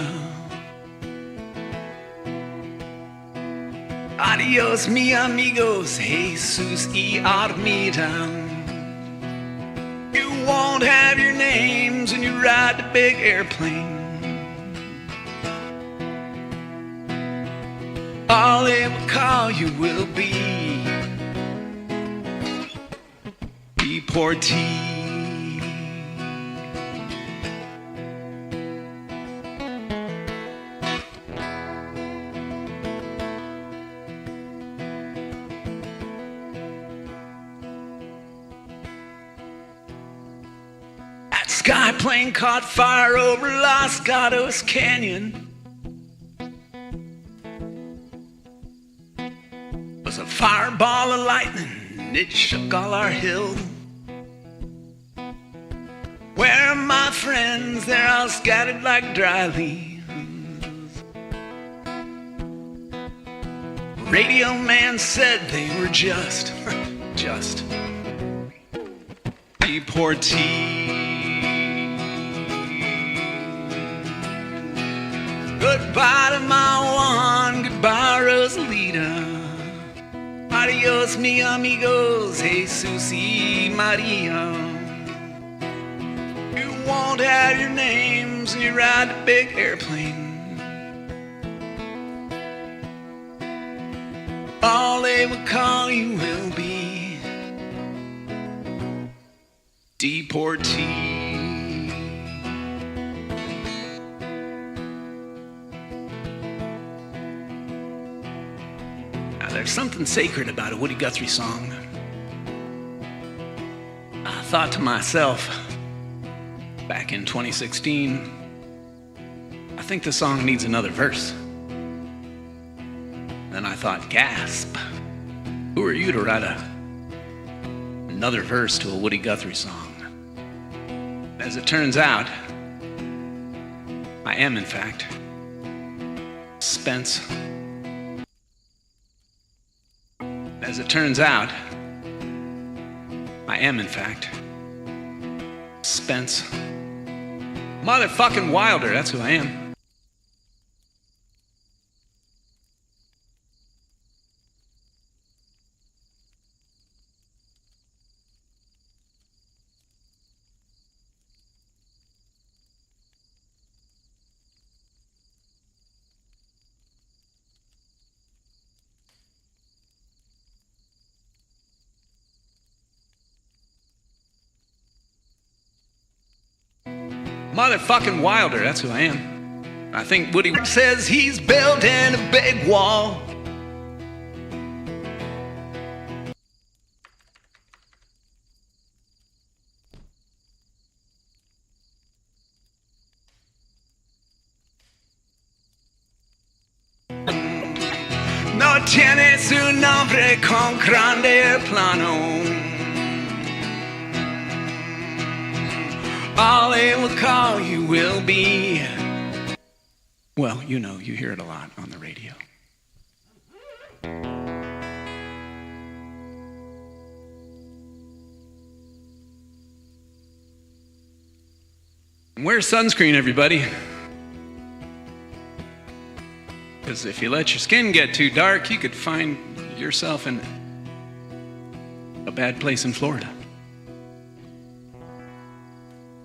Adios mi amigos, Jesus y Armida. You won't have your names when you ride the big airplane. All they will call you will be deportee. Sky plane caught fire over Los Gatos Canyon. It was a fireball of lightning, and it shook all our hill. Where are my friends? They're all scattered like dry leaves. Radio man said they were just deportee. Goodbye to my one, goodbye Rosalita. Adios mi amigos, Jesus y Maria. You won't have your names when you ride the big airplane. All they will call you will be deportee. There's something sacred about a Woody Guthrie song. I thought to myself, back in 2016, I think the song needs another verse. Then I thought, gasp, who are you to write another verse to a Woody Guthrie song? As it turns out, I am, in fact, Spence. As it turns out, I am, in fact, Spence. Motherfucking Wilder, that's who I am. Motherfucking Wilder, that's who I am. I think Woody says he's building a big wall. No tiene su nombre con grande plano. All they will call you will be, well, you know, you hear it a lot on the radio. And wear sunscreen, everybody. Because if you let your skin get too dark, you could find yourself in a bad place in Florida.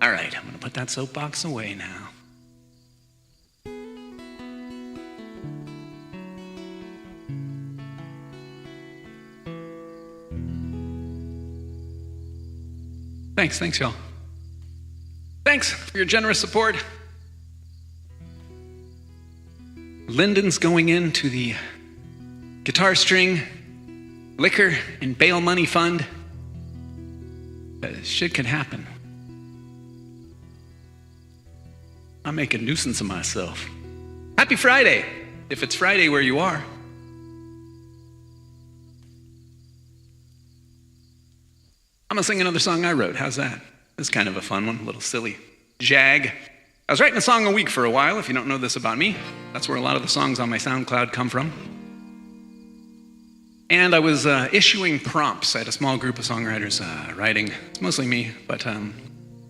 All right, I'm going to put that soapbox away now. Thanks, y'all. Thanks for your generous support. Lyndon's going into the guitar string, liquor, and bail money fund. Shit can happen. I make a nuisance of myself. Happy Friday, if it's Friday where you are. I'm gonna sing another song I wrote. How's that? It's kind of a fun one, a little silly. Jag. I was writing a song a week for a while, if you don't know this about me. That's where a lot of the songs on my SoundCloud come from. And I was issuing prompts. I had a small group of songwriters writing. It's mostly me, but I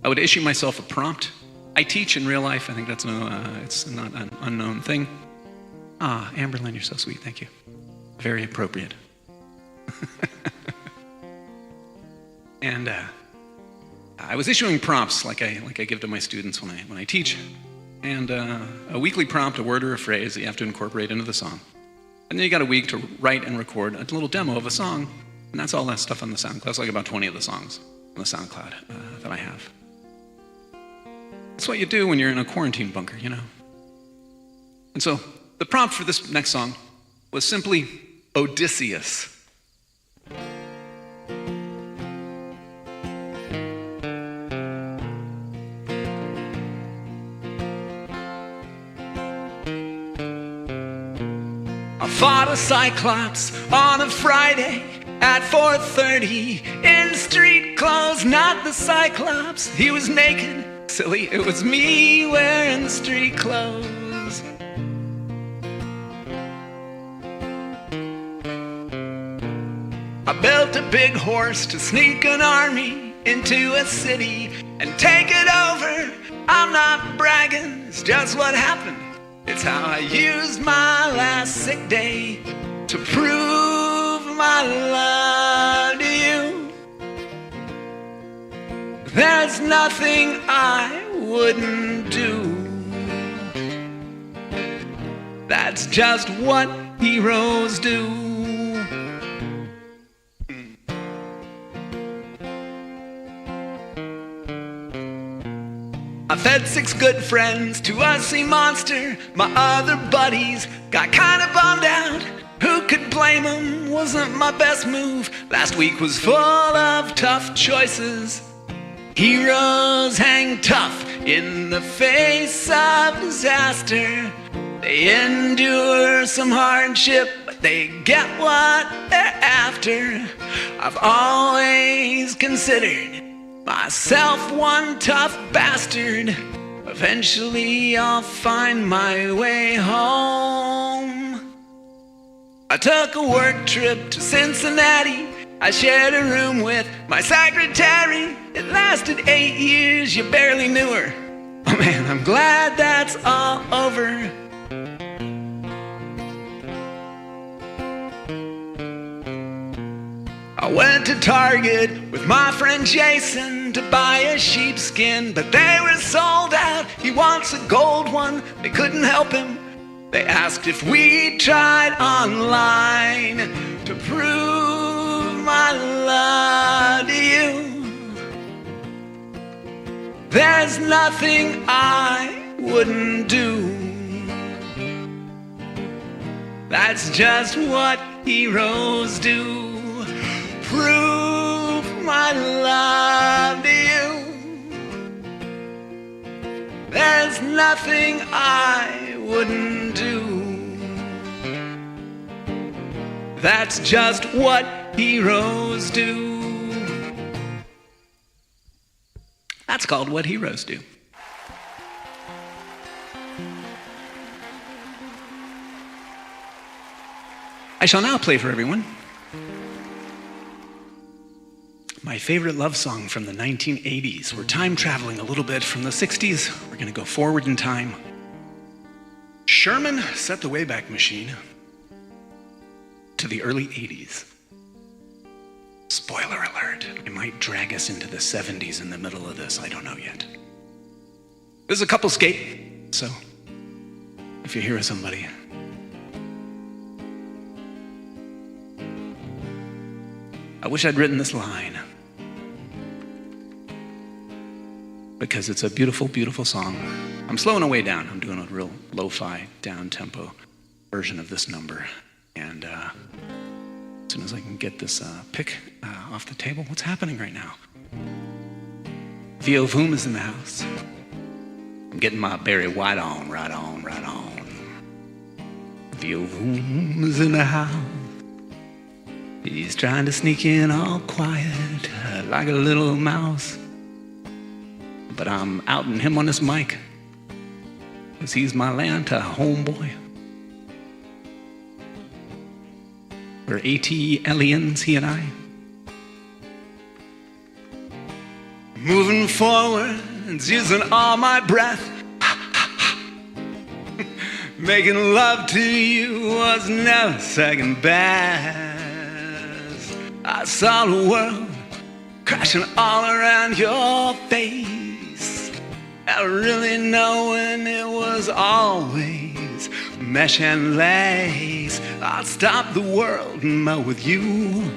would issue myself a prompt. I teach in real life. I think that's it's not an unknown thing. Amberlyn, you're so sweet. Thank you. Very appropriate. And I was issuing prompts like I give to my students when I teach. And a weekly prompt, a word or a phrase that you have to incorporate into the song. And then you got a week to write and record a little demo of a song. And that's all that stuff on the SoundCloud. It's like about 20 of the songs on the SoundCloud that I have. That's what you do when you're in a quarantine bunker, you know. And so the prompt for this next song was simply Odysseus. I fought a cyclops on a Friday at 4:30 in street clothes, not the cyclops. He was naked. Silly, it was me wearing the street clothes. I built a big horse to sneak an army into a city and take it over. I'm not bragging, it's just what happened. It's how I used my last sick day to prove my love to you. There's nothing I wouldn't do. That's just what heroes do. I fed 6 good friends to a sea monster. My other buddies got kind of bummed out. Who could blame them? Wasn't my best move. Last week was full of tough choices. Heroes hang tough in the face of disaster. They endure some hardship, but they get what they're after. I've always considered myself one tough bastard. Eventually I'll find my way home. I took a work trip to Cincinnati. I shared a room with my secretary. It lasted 8 years, you barely knew her. Oh man, I'm glad that's all over. I went to Target with my friend Jason to buy a sheepskin, but they were sold out. He wants a gold one, they couldn't help him. They asked if we tried online to prove my love to you. There's nothing I wouldn't do. That's just what heroes do. Prove my love to you. There's nothing I wouldn't do. That's just what heroes do. That's called What Heroes Do. I shall now play for everyone my favorite love song from the 1980s. We're time traveling a little bit from the 60s. We're going to go forward in time. Sherman set the Wayback Machine to the early 80s. Spoiler alert, it might drag us into the 70s in the middle of this. I don't know yet. This is a couple skate, so if you hear somebody, I wish I'd written this line. because it's a beautiful, beautiful song. I'm slowing it way down. I'm doing a real lo-fi, down-tempo version of this number. And as soon as I can get this pick off the table, what's happening right now? Theo Voom is in the house. I'm getting my Barry White on, right on, right on. Theo Voom is in the house. He's trying to sneak in all quiet, like a little mouse. But I'm outing him on this mic, 'cause he's my Atlanta homeboy. We're AT aliens, he and I. Moving forward, using all my breath. Making love to you was never second best. I saw the world crashing all around your face. Not really knowing it was always mesh and lace. I'd stop the world and melt with you.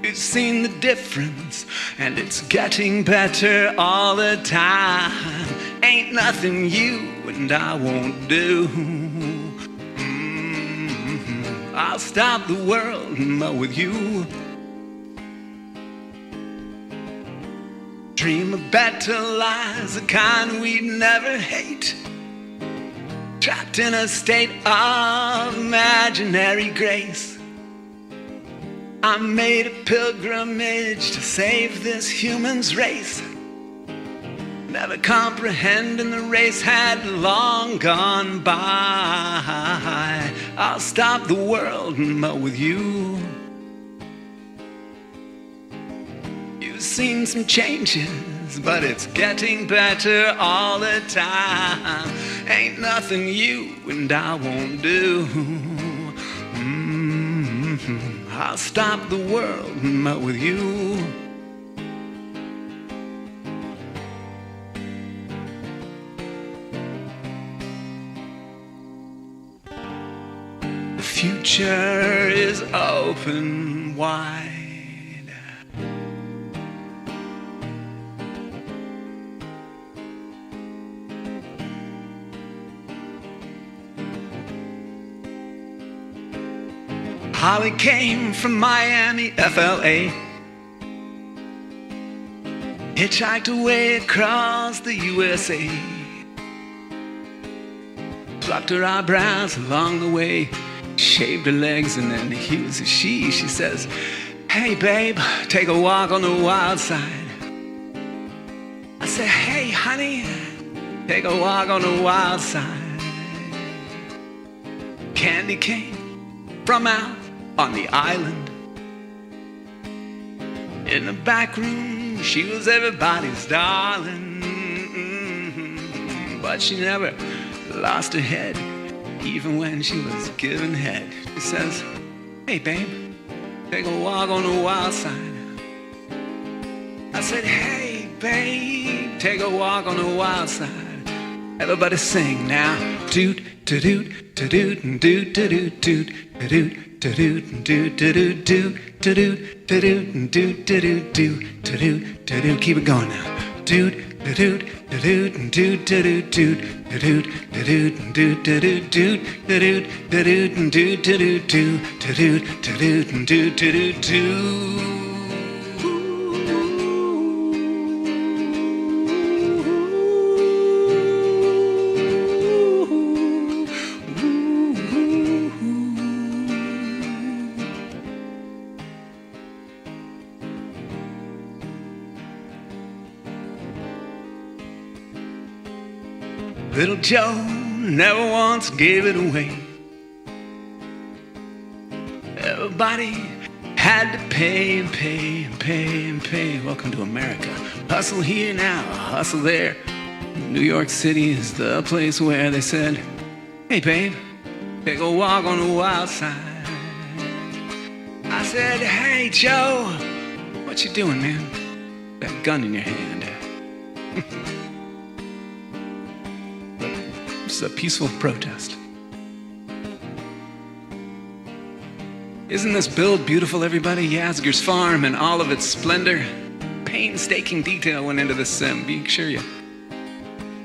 You've seen the difference, and it's getting better all the time. Ain't nothing you and I won't do. I'll stop the world and melt with you. Dream of better lives, the kind we'd never hate. Trapped in a state of imaginary grace. I made a pilgrimage to save this human's race. Never comprehending the race had long gone by. I'll stop the world and melt with you. You've seen some changes, but it's getting better all the time. Ain't nothing you and I won't do. I'll stop the world and melt with you. The future is open wide. Holly came from Miami, FLA. Hitchhiked away across the USA. Plucked her eyebrows along the way. Shaved her legs and then he was a she. She says, "Hey babe, take a walk on the wild side." I said, "Hey honey, take a walk on the wild side." Candy came from out on the island. In the back room, she was everybody's darling. But she never lost her head, even when she was giving head. She says, "Hey babe, take a walk on the wild side." I said, "Hey babe, take a walk on the wild side." Everybody sing now. Toot, toot, toot, toot, toot, toot, toot, toot. Keep it going now. Little Joe never once gave it away. Everybody had to pay and pay and pay and pay. Welcome to America. Hustle here now, hustle there. New York City is the place where they said, "Hey babe, take a walk on the wild side." I said, "Hey Joe, what you doing, man? That gun in your hand." It's a peaceful protest. Isn't this build beautiful, everybody? Yasgur's farm and all of its splendor. painstaking detail went into this sim. Be sure you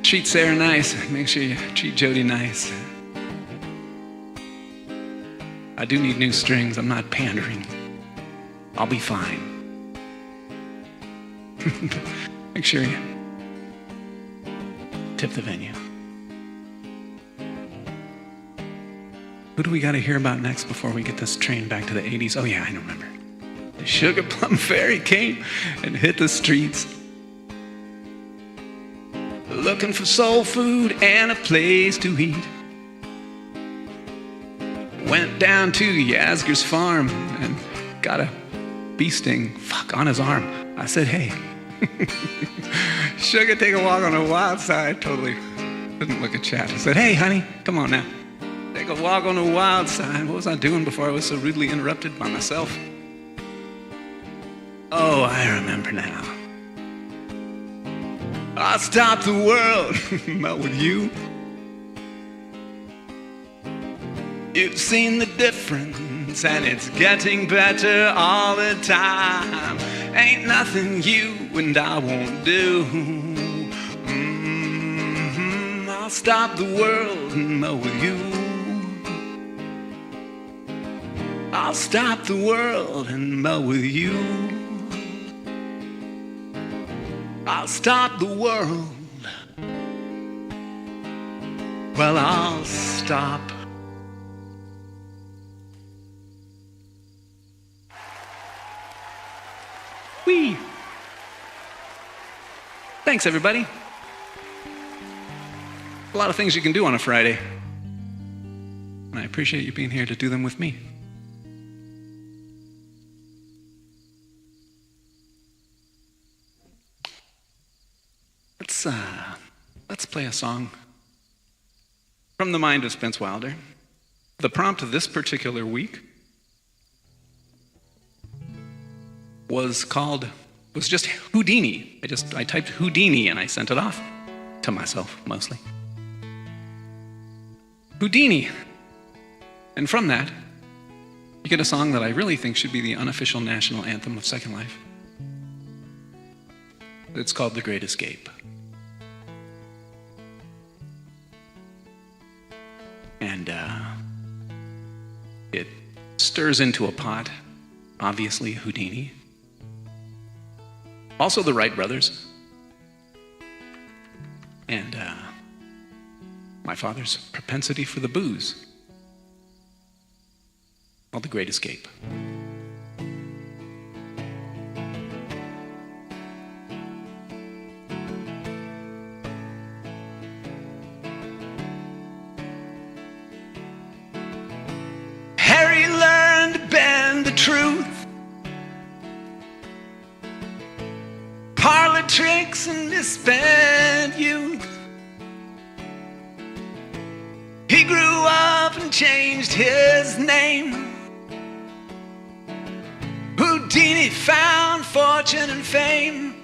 treat Sarah nice. Make sure you treat Jody nice. I do need new strings. I'm not pandering. I'll be fine. Make sure you tip the venue. Who do we got to hear about next before we get this train back to the 80s? Oh yeah, I remember. The Sugar Plum Fairy came and hit the streets, looking for soul food and a place to eat. Went down to Yasgur's farm and got a bee sting on his arm. I said, hey, Sugar, take a walk on the wild side. Totally didn't look at chat. I said, hey, honey, come on now. Take a walk on the wild side. What was I doing before I was so rudely interrupted by myself? Oh, I remember now. I'll stop the world, not with you. You've seen the difference, and it's getting better all the time. Ain't nothing you and I won't do. I'll stop the world, not with you. I'll stop the world and melt with you. I'll stop the world. Well, I'll stop. Whee! Thanks, everybody. A lot of things you can do on a Friday. And I appreciate you being here to do them with me. Let's play a song from the mind of Spence Wilder. The prompt of this particular week was just Houdini. I typed Houdini and I sent it off to myself mostly. Houdini. And from that, you get a song that I really think should be the unofficial national anthem of Secondlife. It's called The Great Escape. And it stirs into a pot, obviously Houdini. Also the Wright brothers. And my father's propensity for the booze. Called The Great Escape. Harry learned to bend the truth, parlor tricks and misspent youth. He grew up and changed his name. Houdini found fortune and fame.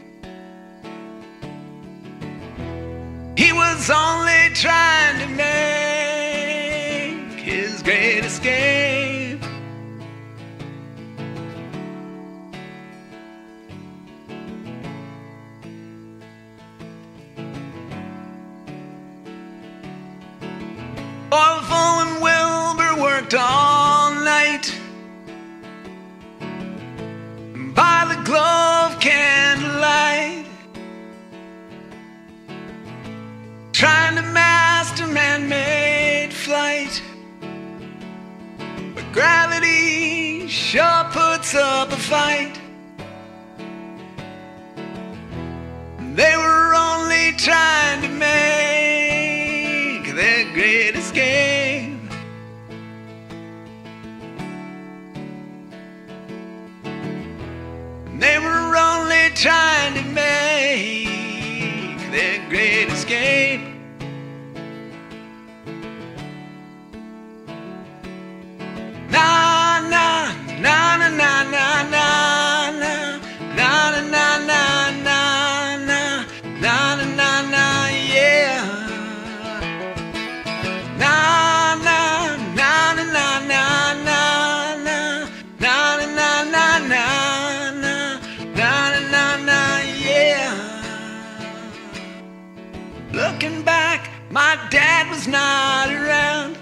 He was only trying to make his great escape. Orville and Wilbur worked all night by the glow of candlelight, trying to master man-made flight. But gravity sure puts up a fight. They were only trying to make their great escape. They were only trying to make their great escape. Na na na na na na na na na na na na na na na na, yeah. Na back, my dad was not around.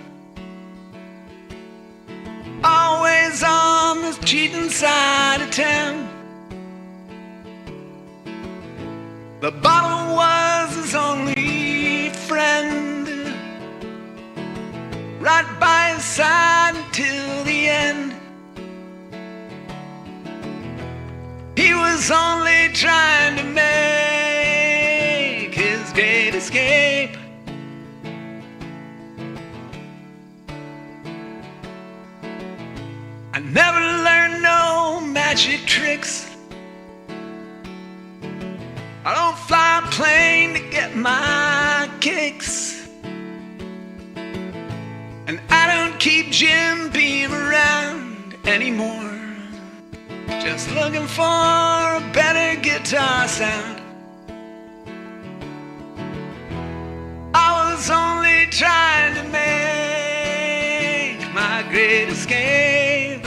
Always on the cheating side of town. The bottle was his only friend, right by his side until the end. He was only trying to make his great escape. I never learned no magic tricks. I don't fly a plane to get my kicks. And I don't keep Jim Beam around anymore. Just looking for a better guitar sound. I was only trying to make my great escape.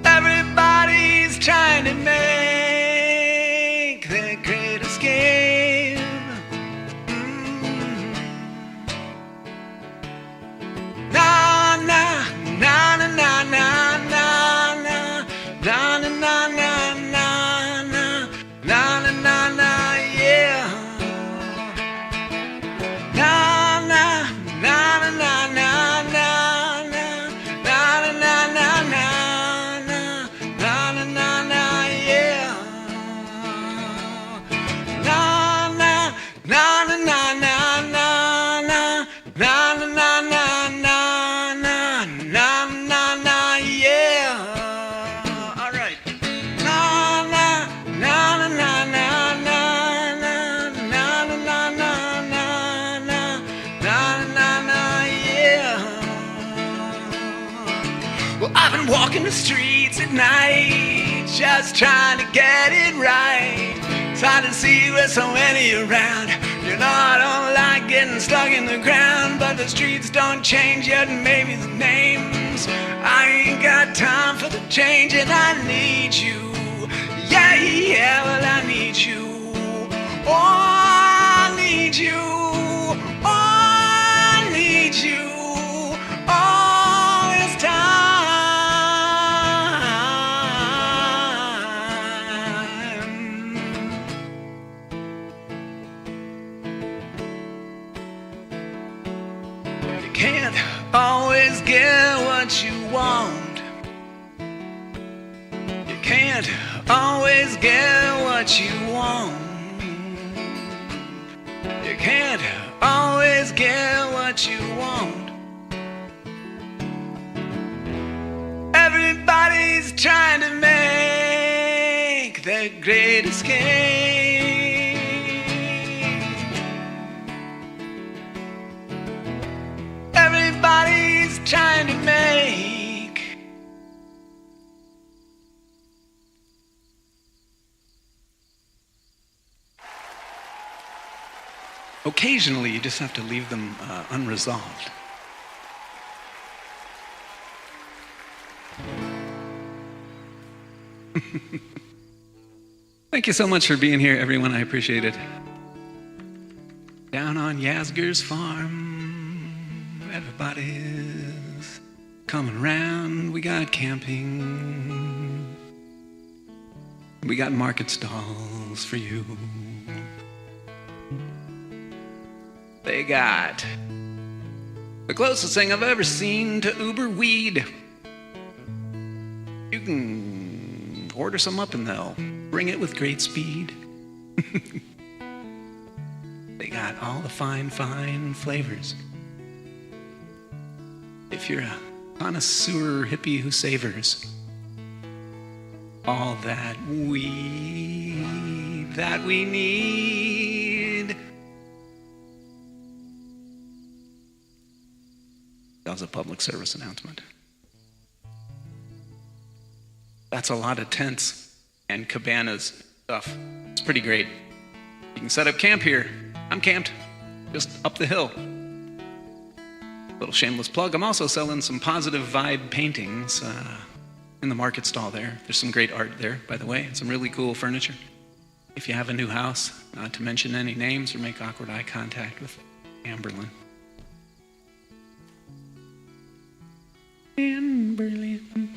Everybody's trying to make their great escape. Na na na na na na na na na na na na na na na na yeah. Na na na na na na na na na na na. I've been walking the streets at night, just trying to get it right. Trying to see where's so many around. You know I don't like getting stuck in the ground, but the streets don't change yet, and maybe the names. I ain't got time for the change, and I need you. Yeah, yeah, well I need you. Oh, I need you. Oh, I need you. All this time. Can't always get what you want. You can't always get what you want. You can't always get what you want. Everybody's trying to make their great escape. Everybody's trying to make. Occasionally, you just have to leave them unresolved. Thank you so much for being here, everyone. I appreciate it. Down on Yasgur's farm, everybody's coming around. We got camping. We got market stalls for you. They got the closest thing I've ever seen to Uber weed. You can order some up and they'll bring it with great speed. They got all the fine flavors. If you're a connoisseur hippie who savors all that weed that we need. That was a public service announcement. That's a lot of tents and cabanas stuff. It's pretty great. You can set up camp here. I'm camped just up the hill. Little shameless plug. I'm also selling some positive vibe paintings. in the market stall there. There's some great art there, by the way, and some really cool furniture. If you have a new house, not to mention any names or make awkward eye contact with Amberlyn. Amberlyn.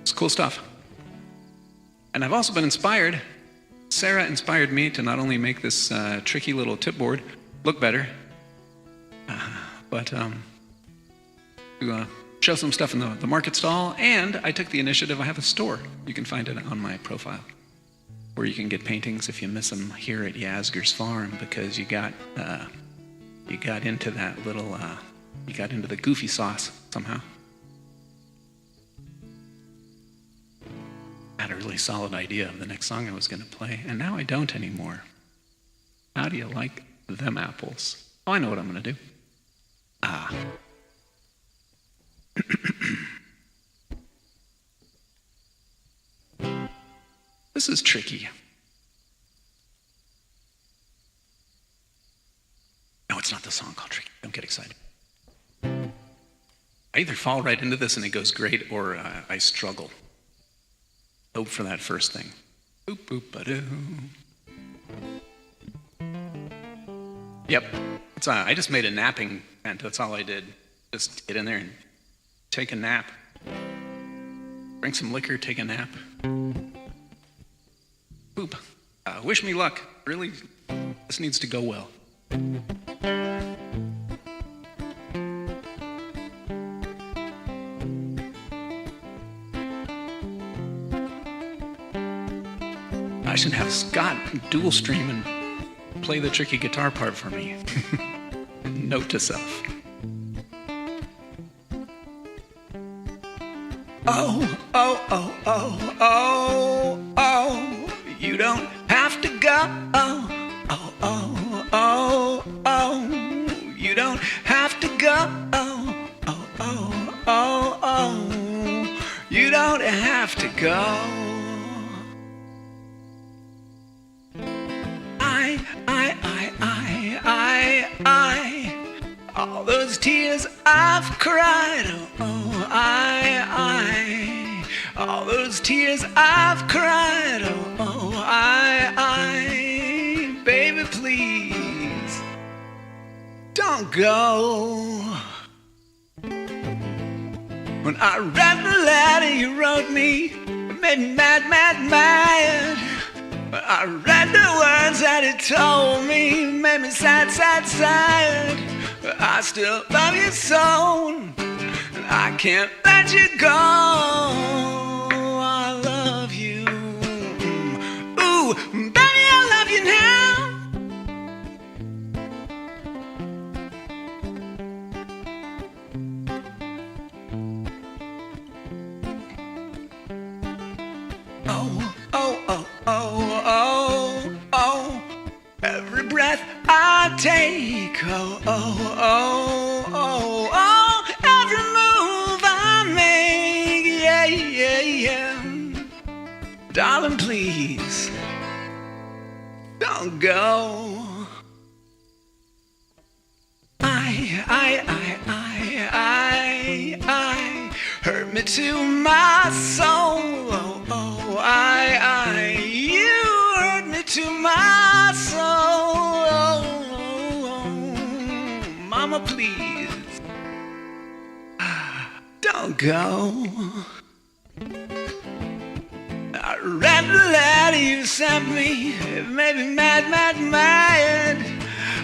It's cool stuff. And I've also been inspired. Sarah inspired me to not only make this tricky little tipboard look better, but to show some stuff in the market stall, and I took the initiative. I have a store. You can find it on my profile, where you can get paintings if you miss them here at Yasgur's farm because you got into that little you got into the goofy sauce somehow. I had a really solid idea of the next song I was going to play, and now I don't anymore. How do you like them apples? Oh, I know what I'm going to do. This is tricky. No, it's not the song called Tricky. Don't get excited. I either fall right into this and it goes great, or I struggle. Hope for that first thing. Boop, boop, ba-doo. Yep. I just made a napping tent. That's all I did. Just get in there and take a nap. Drink some liquor, take a nap. Boop. Wish me luck. Really, this needs to go well. I should have Scott dual stream and play the tricky guitar part for me. Note to self. Oh, oh, oh, oh, oh, oh, you don't have to go. Oh, oh, oh, oh, oh, you don't have to go. Oh, oh, oh, oh, oh, you don't have to go. All those tears I've cried, oh, oh, all those tears I've cried, oh, oh, baby, please, don't go. When I read the letter you wrote me, it made me mad, mad, mad. When I read the words that it told me, it made me sad, sad, sad. I still love you so, and I can't let you go. I love you. Ooh, baby, I love you now. Oh, oh, oh, oh, oh, oh. Every breath I take, oh, oh, oh, oh, oh, every move I make, yeah, yeah, yeah. Darling, please, don't go. I hurt me to my soul, oh, oh, you hurt me to my soul. Mama, please, don't go. I read the letter you sent me, it made me mad, mad, mad.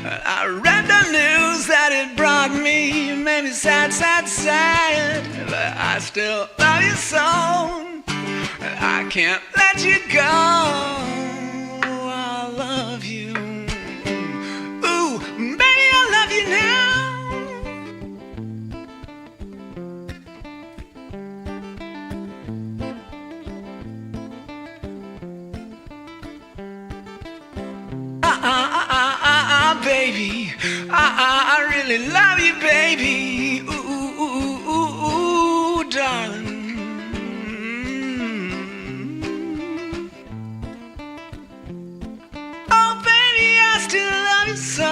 I read the news that it brought me, it made me sad, sad, sad. But I still love you so, I can't let you go. I love you. Ooh, baby, I love you now. Baby, I really love you, baby. Ooh, ooh, ooh, ooh, darling. Oh, baby, I still love you so.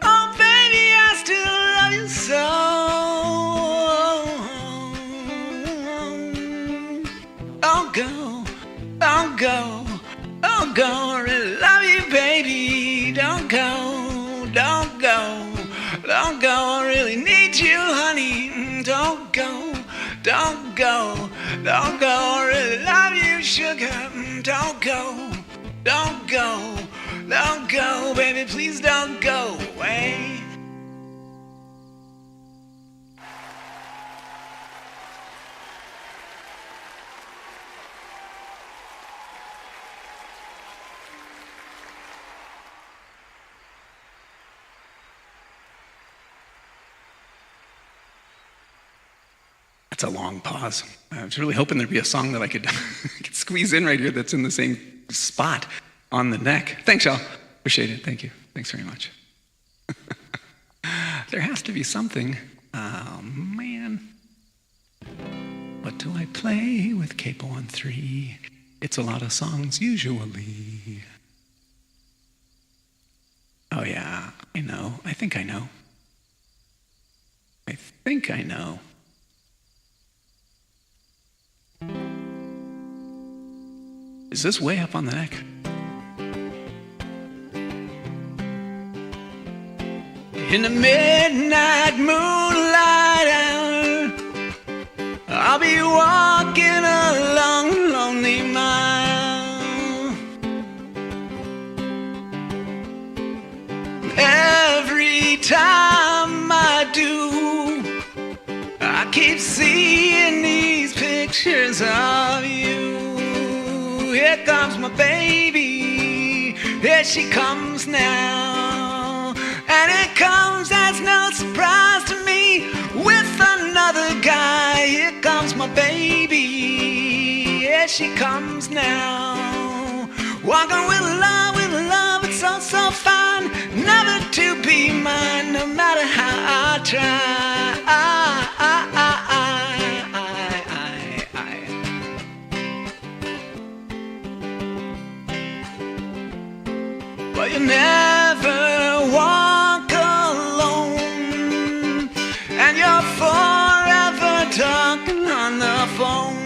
Oh, baby, I still love you so. don't go, don't go, don't go. I really love you, baby. Don't go, don't go, don't go. I really need you, honey. Don't go, don't go, don't go. I really love you, sugar. Don't go, don't go, don't go, baby. Please don't go away. That's a long pause. I was really hoping there'd be a song that I could, could squeeze in right here that's in the same spot on the neck. Thanks, y'all. Appreciate it. Thank you. Thanks very much. There has to be something. Oh, man. What do I play with capo on 3? It's a lot of songs usually. Oh, yeah. I know. I think I know. I think I know. Is this way up on the neck? In the midnight moonlight hour, I'll be walking along a lonely mile. Every time I do, I keep seeing these pictures of you. Here comes my baby, here she comes now. And it comes as no surprise to me, with another guy. Here comes my baby, here she comes now. Walking with love, it's so, so fine. Never to be mine, no matter how I try. But you never walk alone, and you're forever talking on the phone.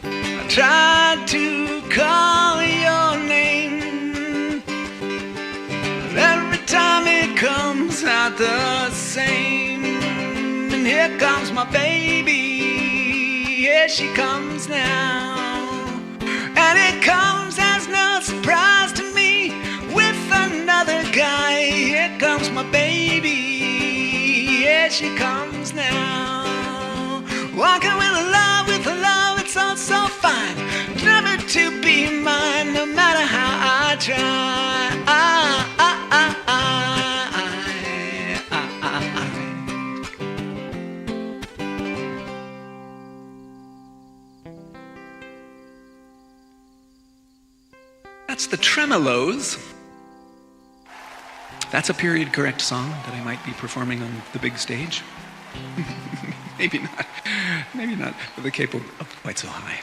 I tried to call your name, but every time it comes out the same. And here comes my baby, here she comes now. And it comes as no surprise to me, with another guy. Here comes my baby, here she comes now. Walking with love, it's all so fine. Never to be mine, no matter how I try. That's the Tremolos. That's a period correct song that I might be performing on the big stage. Maybe not. Maybe not with the capo up quite so high.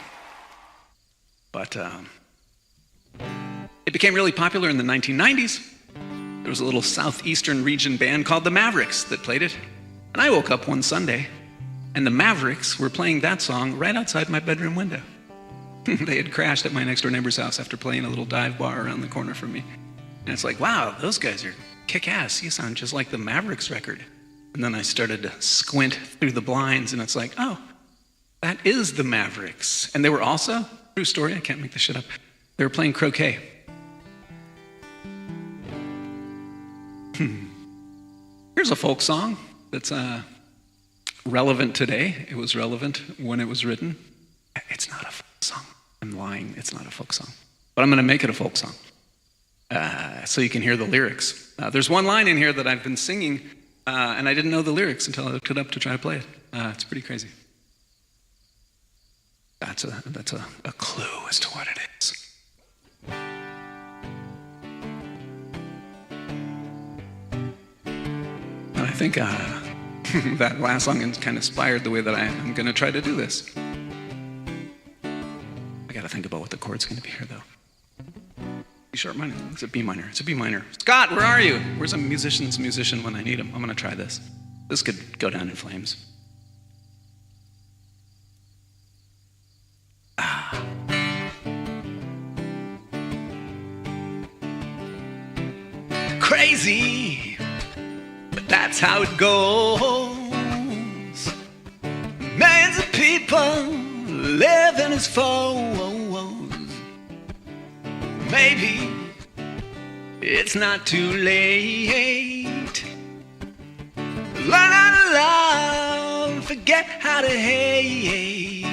But it became really popular in the 1990s. There was a little southeastern region band called the Mavericks that played it. And I woke up one Sunday and the Mavericks were playing that song right outside my bedroom window. They had crashed at my next door neighbor's house after playing a little dive bar around the corner from me. And it's like, wow, those guys are kick-ass. You sound just like the Mavericks record. And then I started to squint through the blinds, and it's like, oh, that is the Mavericks. And they were also, true story, I can't make this shit up, they were playing croquet. Here's a folk song that's relevant today. It was relevant when it was written. It's not a folk song. I'm lying. It's not a folk song. But I'm going to make it a folk song so you can hear the lyrics. There's one line in here that I've been singing, and I didn't know the lyrics until I looked it up to try to play it. It's pretty crazy. That's a clue as to what it is. And I think that last song is kind of inspired the way that I'm going to try to do this. I got to think about what the chord's going to be here, though. B sharp minor. It's a B minor. It's a B minor. Scott, where are you? Where's a musician's musician when I need him? I'm going to try this. This could go down in flames. Crazy, but that's how it goes. Millions of people living as foes. Maybe it's not too late. Learn how to love, forget how to hate.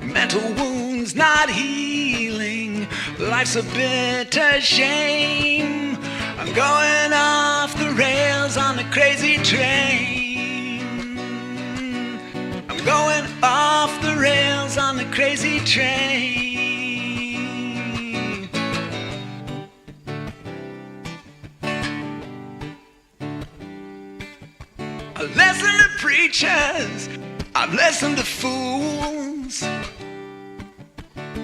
Mental wounds not healing, life's a bitter shame. I'm going off the rails on a crazy train. I'm going off the rails on a crazy train. I've listened to preachers, I've listened to fools.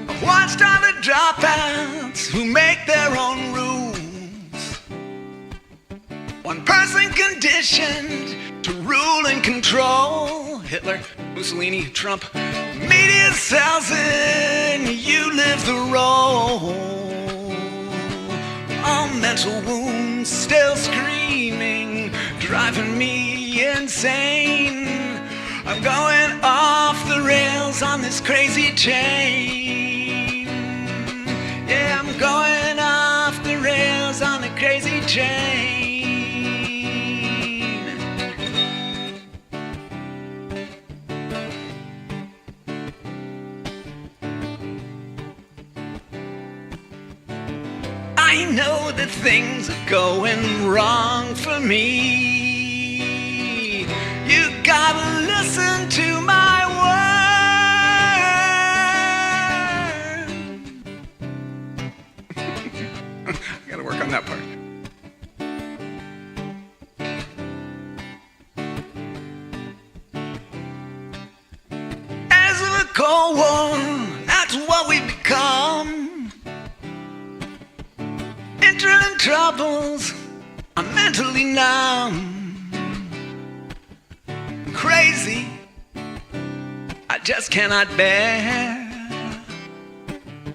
I've watched all the dropouts who make their own rules. One person conditioned to rule and control. Hitler, Mussolini, Trump. Media sells it, you live the role. All mental wounds still screaming, driving me insane. I'm going off the rails on this crazy train. Yeah, I'm going off the rails on a crazy train. I know that things are going wrong for me. You gotta listen to my word. I gotta work on that part. As of a Cold War, that's what we become. Internal troubles, I'm mentally numb. Crazy, I just cannot bear.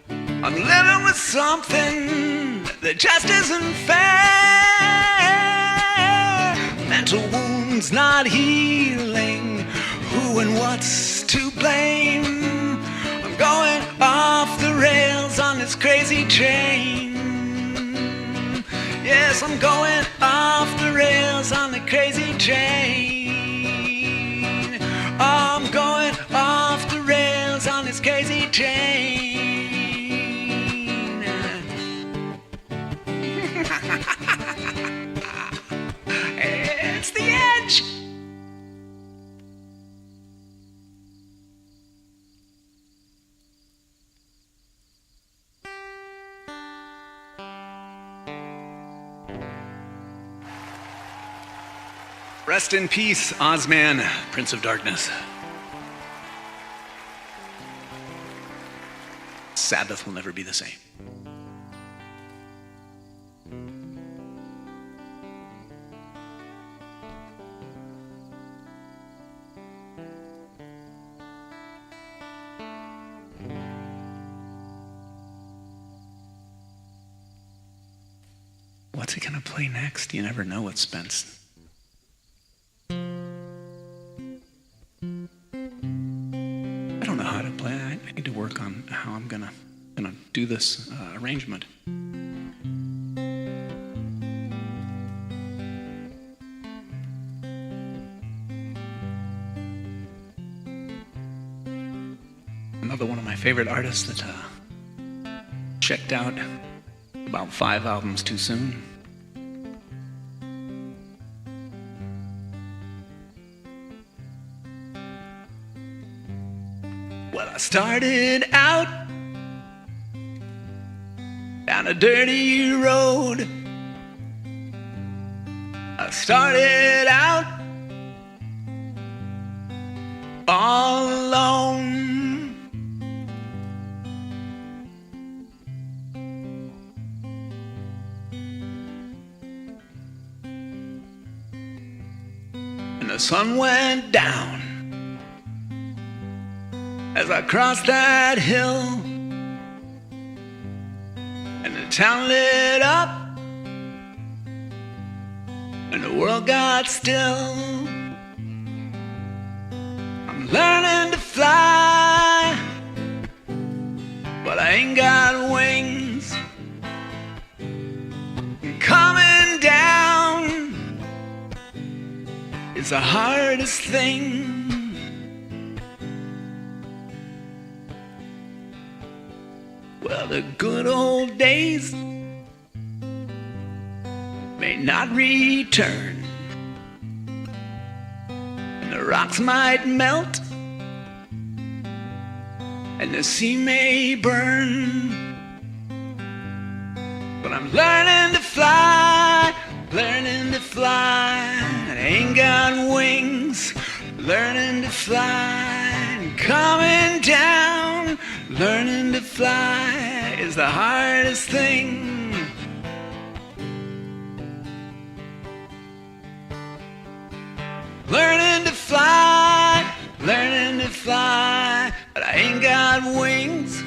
I'm living with something that just isn't fair. Mental wounds not healing, who and what's to blame. I'm going off the rails on this crazy train. Yes, I'm going off the rails on the crazy train. I'm going off the rails on this crazy train. It's the edge. Rest in peace, Ozman, Prince of Darkness. Sabbath will never be the same. What's he gonna play next? You never know with Spence. I don't know how to play. I need to work on how I'm gonna do this arrangement. Another one of my favorite artists that checked out about 5 albums too soon. Well, I started out down a dirty road. I started out all alone. And the sun went down as I crossed that hill, and the town lit up, and the world got still. I'm learning to fly, but I ain't got wings. And coming down is the hardest thing. Well, the good old days may not return, and the rocks might melt, and the sea may burn. But I'm learning to fly, learning to fly. I ain't got wings, learning to fly. And coming down, learning to fly is the hardest thing. Learning to fly, but I ain't got wings.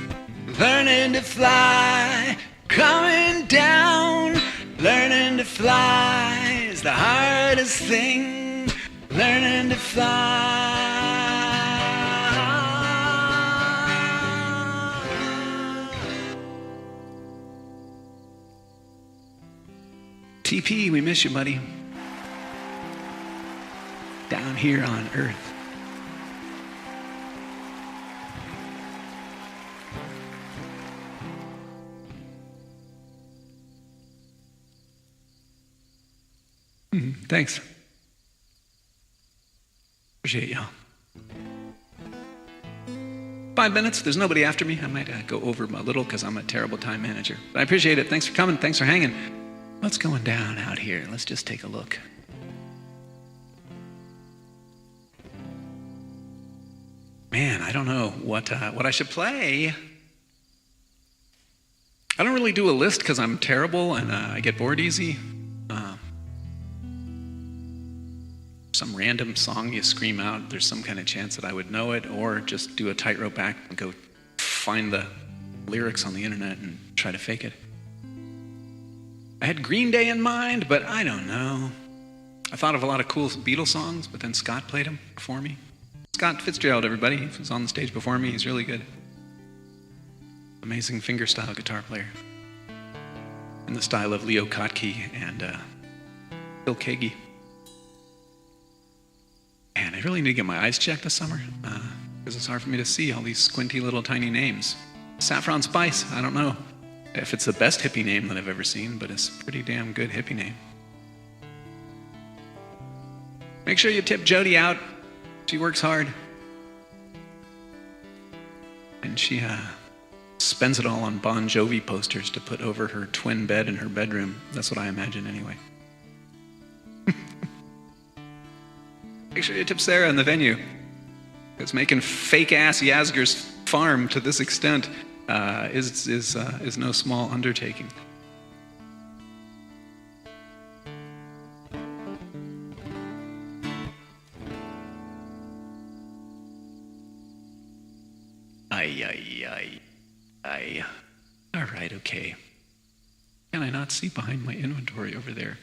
Learning to fly, coming down. Learning to fly is the hardest thing. Learning to fly. TP, we miss you, buddy. Down here on Earth. Thanks. Appreciate y'all. 5 minutes. There's nobody after me. I might go over a little because I'm a terrible time manager. But I appreciate it. Thanks for coming. Thanks for hanging. What's going down out here? Let's just take a look. Man, I don't know what I should play. I don't really do a list because I'm terrible and I get bored easy. Some random song you scream out, there's some kind of chance that I would know it, or just do a tightrope act and go find the lyrics on the internet and try to fake it. I had Green Day in mind, but I don't know. I thought of a lot of cool Beatles songs, but then Scott played them for me. Scott Fitzgerald, everybody. He was on the stage before me. He's really good. Amazing fingerstyle guitar player. In the style of Leo Kottke and Phil Kagi. Man, I really need to get my eyes checked this summer because it's hard for me to see all these squinty little tiny names. Saffron Spice, I don't know if it's the best hippie name that I've ever seen, but it's a pretty damn good hippie name. Make sure you tip Jody out. She works hard. And she spends it all on Bon Jovi posters to put over her twin bed in her bedroom. That's what I imagine anyway. Make sure you tip Sarah in the venue. Because making fake-ass Yasgur's farm to this extent is no small undertaking. Ay. All right, okay. Can I not see behind my inventory over there?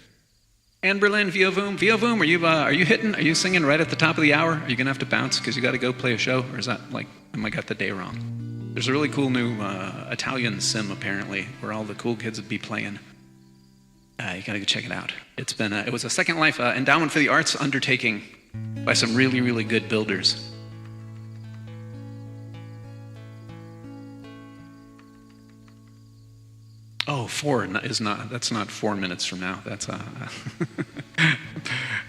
Anne Berlin, Viovoom. Viovoom, are you hitting? Are you singing right at the top of the hour? Are you gonna have to bounce because you got to go play a show, or is that like, am I got the day wrong? There's a really cool new Italian sim apparently, where all the cool kids would be playing. You gotta go check it out. It was a Secondlife endowment for the arts undertaking by some really, really good builders. Oh, that's not 4 minutes from now. That's,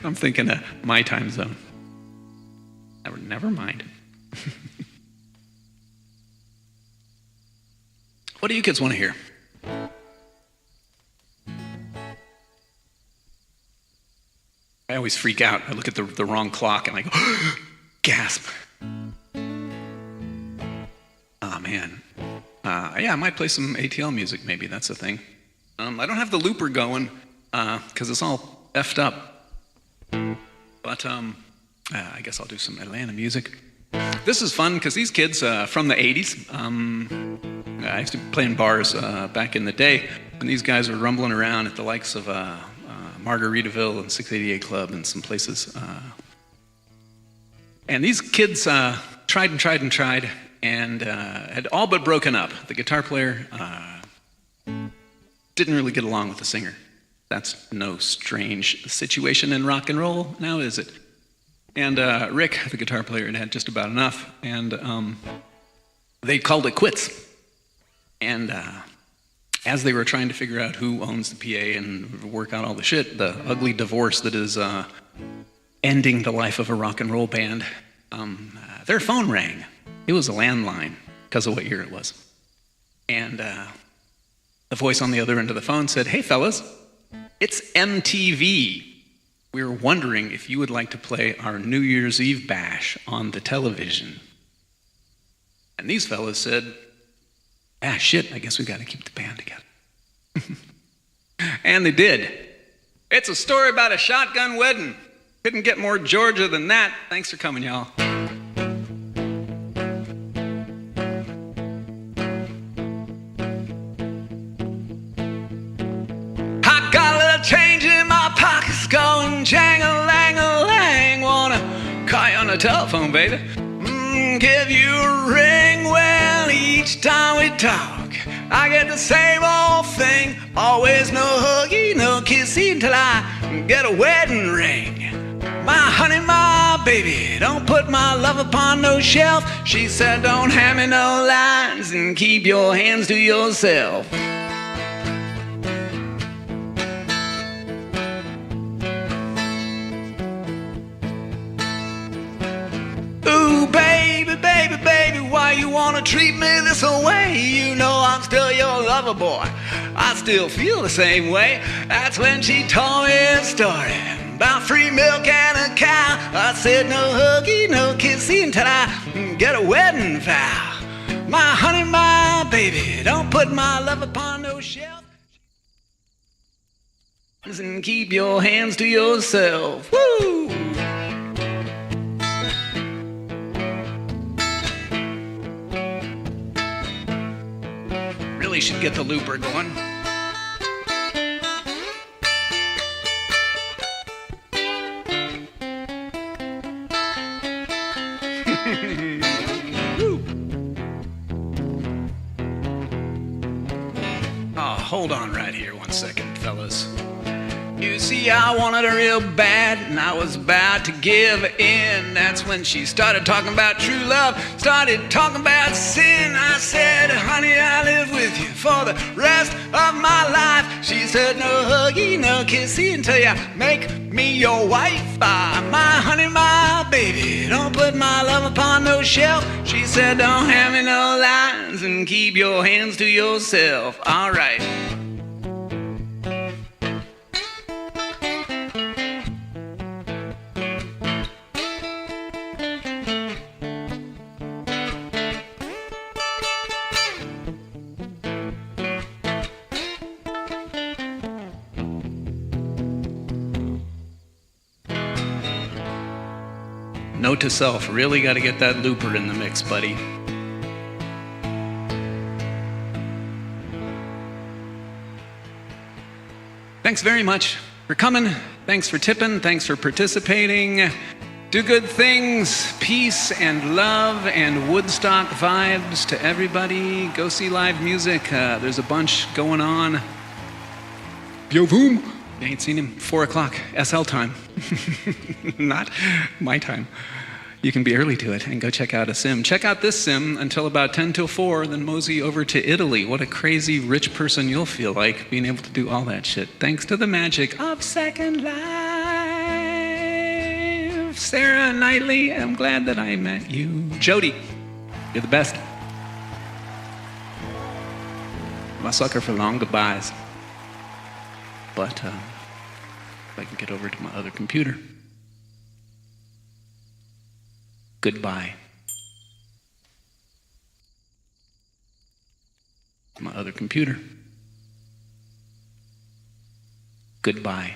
I'm thinking of my time zone. Never mind. What do you kids want to hear? I always freak out. I look at the wrong clock and I go, gasp. Oh, man. Yeah, I might play some ATL music, maybe. That's the thing. I don't have the looper going because it's all effed up. But I guess I'll do some Atlanta music. This is fun because these kids from the 80s, I used to play in bars back in the day, and these guys were rumbling around at the likes of Margaritaville and 688 Club and some places. And these kids tried and had all but broken up. The guitar player didn't really get along with the singer. That's no strange situation in rock and roll, now is it? And Rick, the guitar player, had just about enough, and they called it quits. And as they were trying to figure out who owns the PA and work out all the shit, the ugly divorce that is ending the life of a rock and roll band, their phone rang. It was a landline because of what year it was. And the voice on the other end of the phone said, "Hey fellas, it's MTV. We were wondering if you would like to play our New Year's Eve bash on the television." And these fellas said, shit, I guess we got to keep the band together. And they did. It's a story about a shotgun wedding. Couldn't get more Georgia than that. Thanks for coming, y'all. I got a little change in my pockets going jang-a-lang-a-lang. Wanna call you on the telephone, baby. Give you a ring. Well, each time we talk, I get the same old thing. Always no huggy, no kissy until I get a wedding ring. My honey, my baby, don't put my love upon no shelf. She said, don't hand me no lines and keep your hands to yourself. Ooh, baby, baby, baby, why you wanna treat me this way? You know I'm still your lover boy. I still feel the same way. That's when she told me a story about free milk and a cow. I said no huggy, no kissy until I get a wedding vow. My honey, my baby, don't put my love upon no shelf. And keep your hands to yourself. Woo! Really should get the looper going. Hold on right here 1 second, fellas. You see, I wanted her real bad, and I was about to give in. That's when she started talking about true love, started talking about sin. I said, honey, I live with you for the rest of my life. She said, no huggy, no kissy until you make me your wife. My honey, my baby, don't put my love upon no shelf. She said, don't hand me no lines and keep your hands to yourself. All right. Note to self, really got to get that looper in the mix, buddy. Thanks very much for coming. Thanks for tipping. Thanks for participating. Do good things. Peace and love and Woodstock vibes to everybody. Go see live music. There's a bunch going on. Yo, boom. You ain't seen him. 4 o'clock, SL time. Not my time. You can be early to it and go check out a sim. Check out this sim until about 10 till 4, then mosey over to Italy. What a crazy rich person you'll feel like being able to do all that shit. Thanks to the magic of Second Life. Sarah Knightley, I'm glad that I met you. Jody, you're the best. I'm a sucker for long goodbyes. But if I can get over to my other computer. Goodbye. My other computer. Goodbye.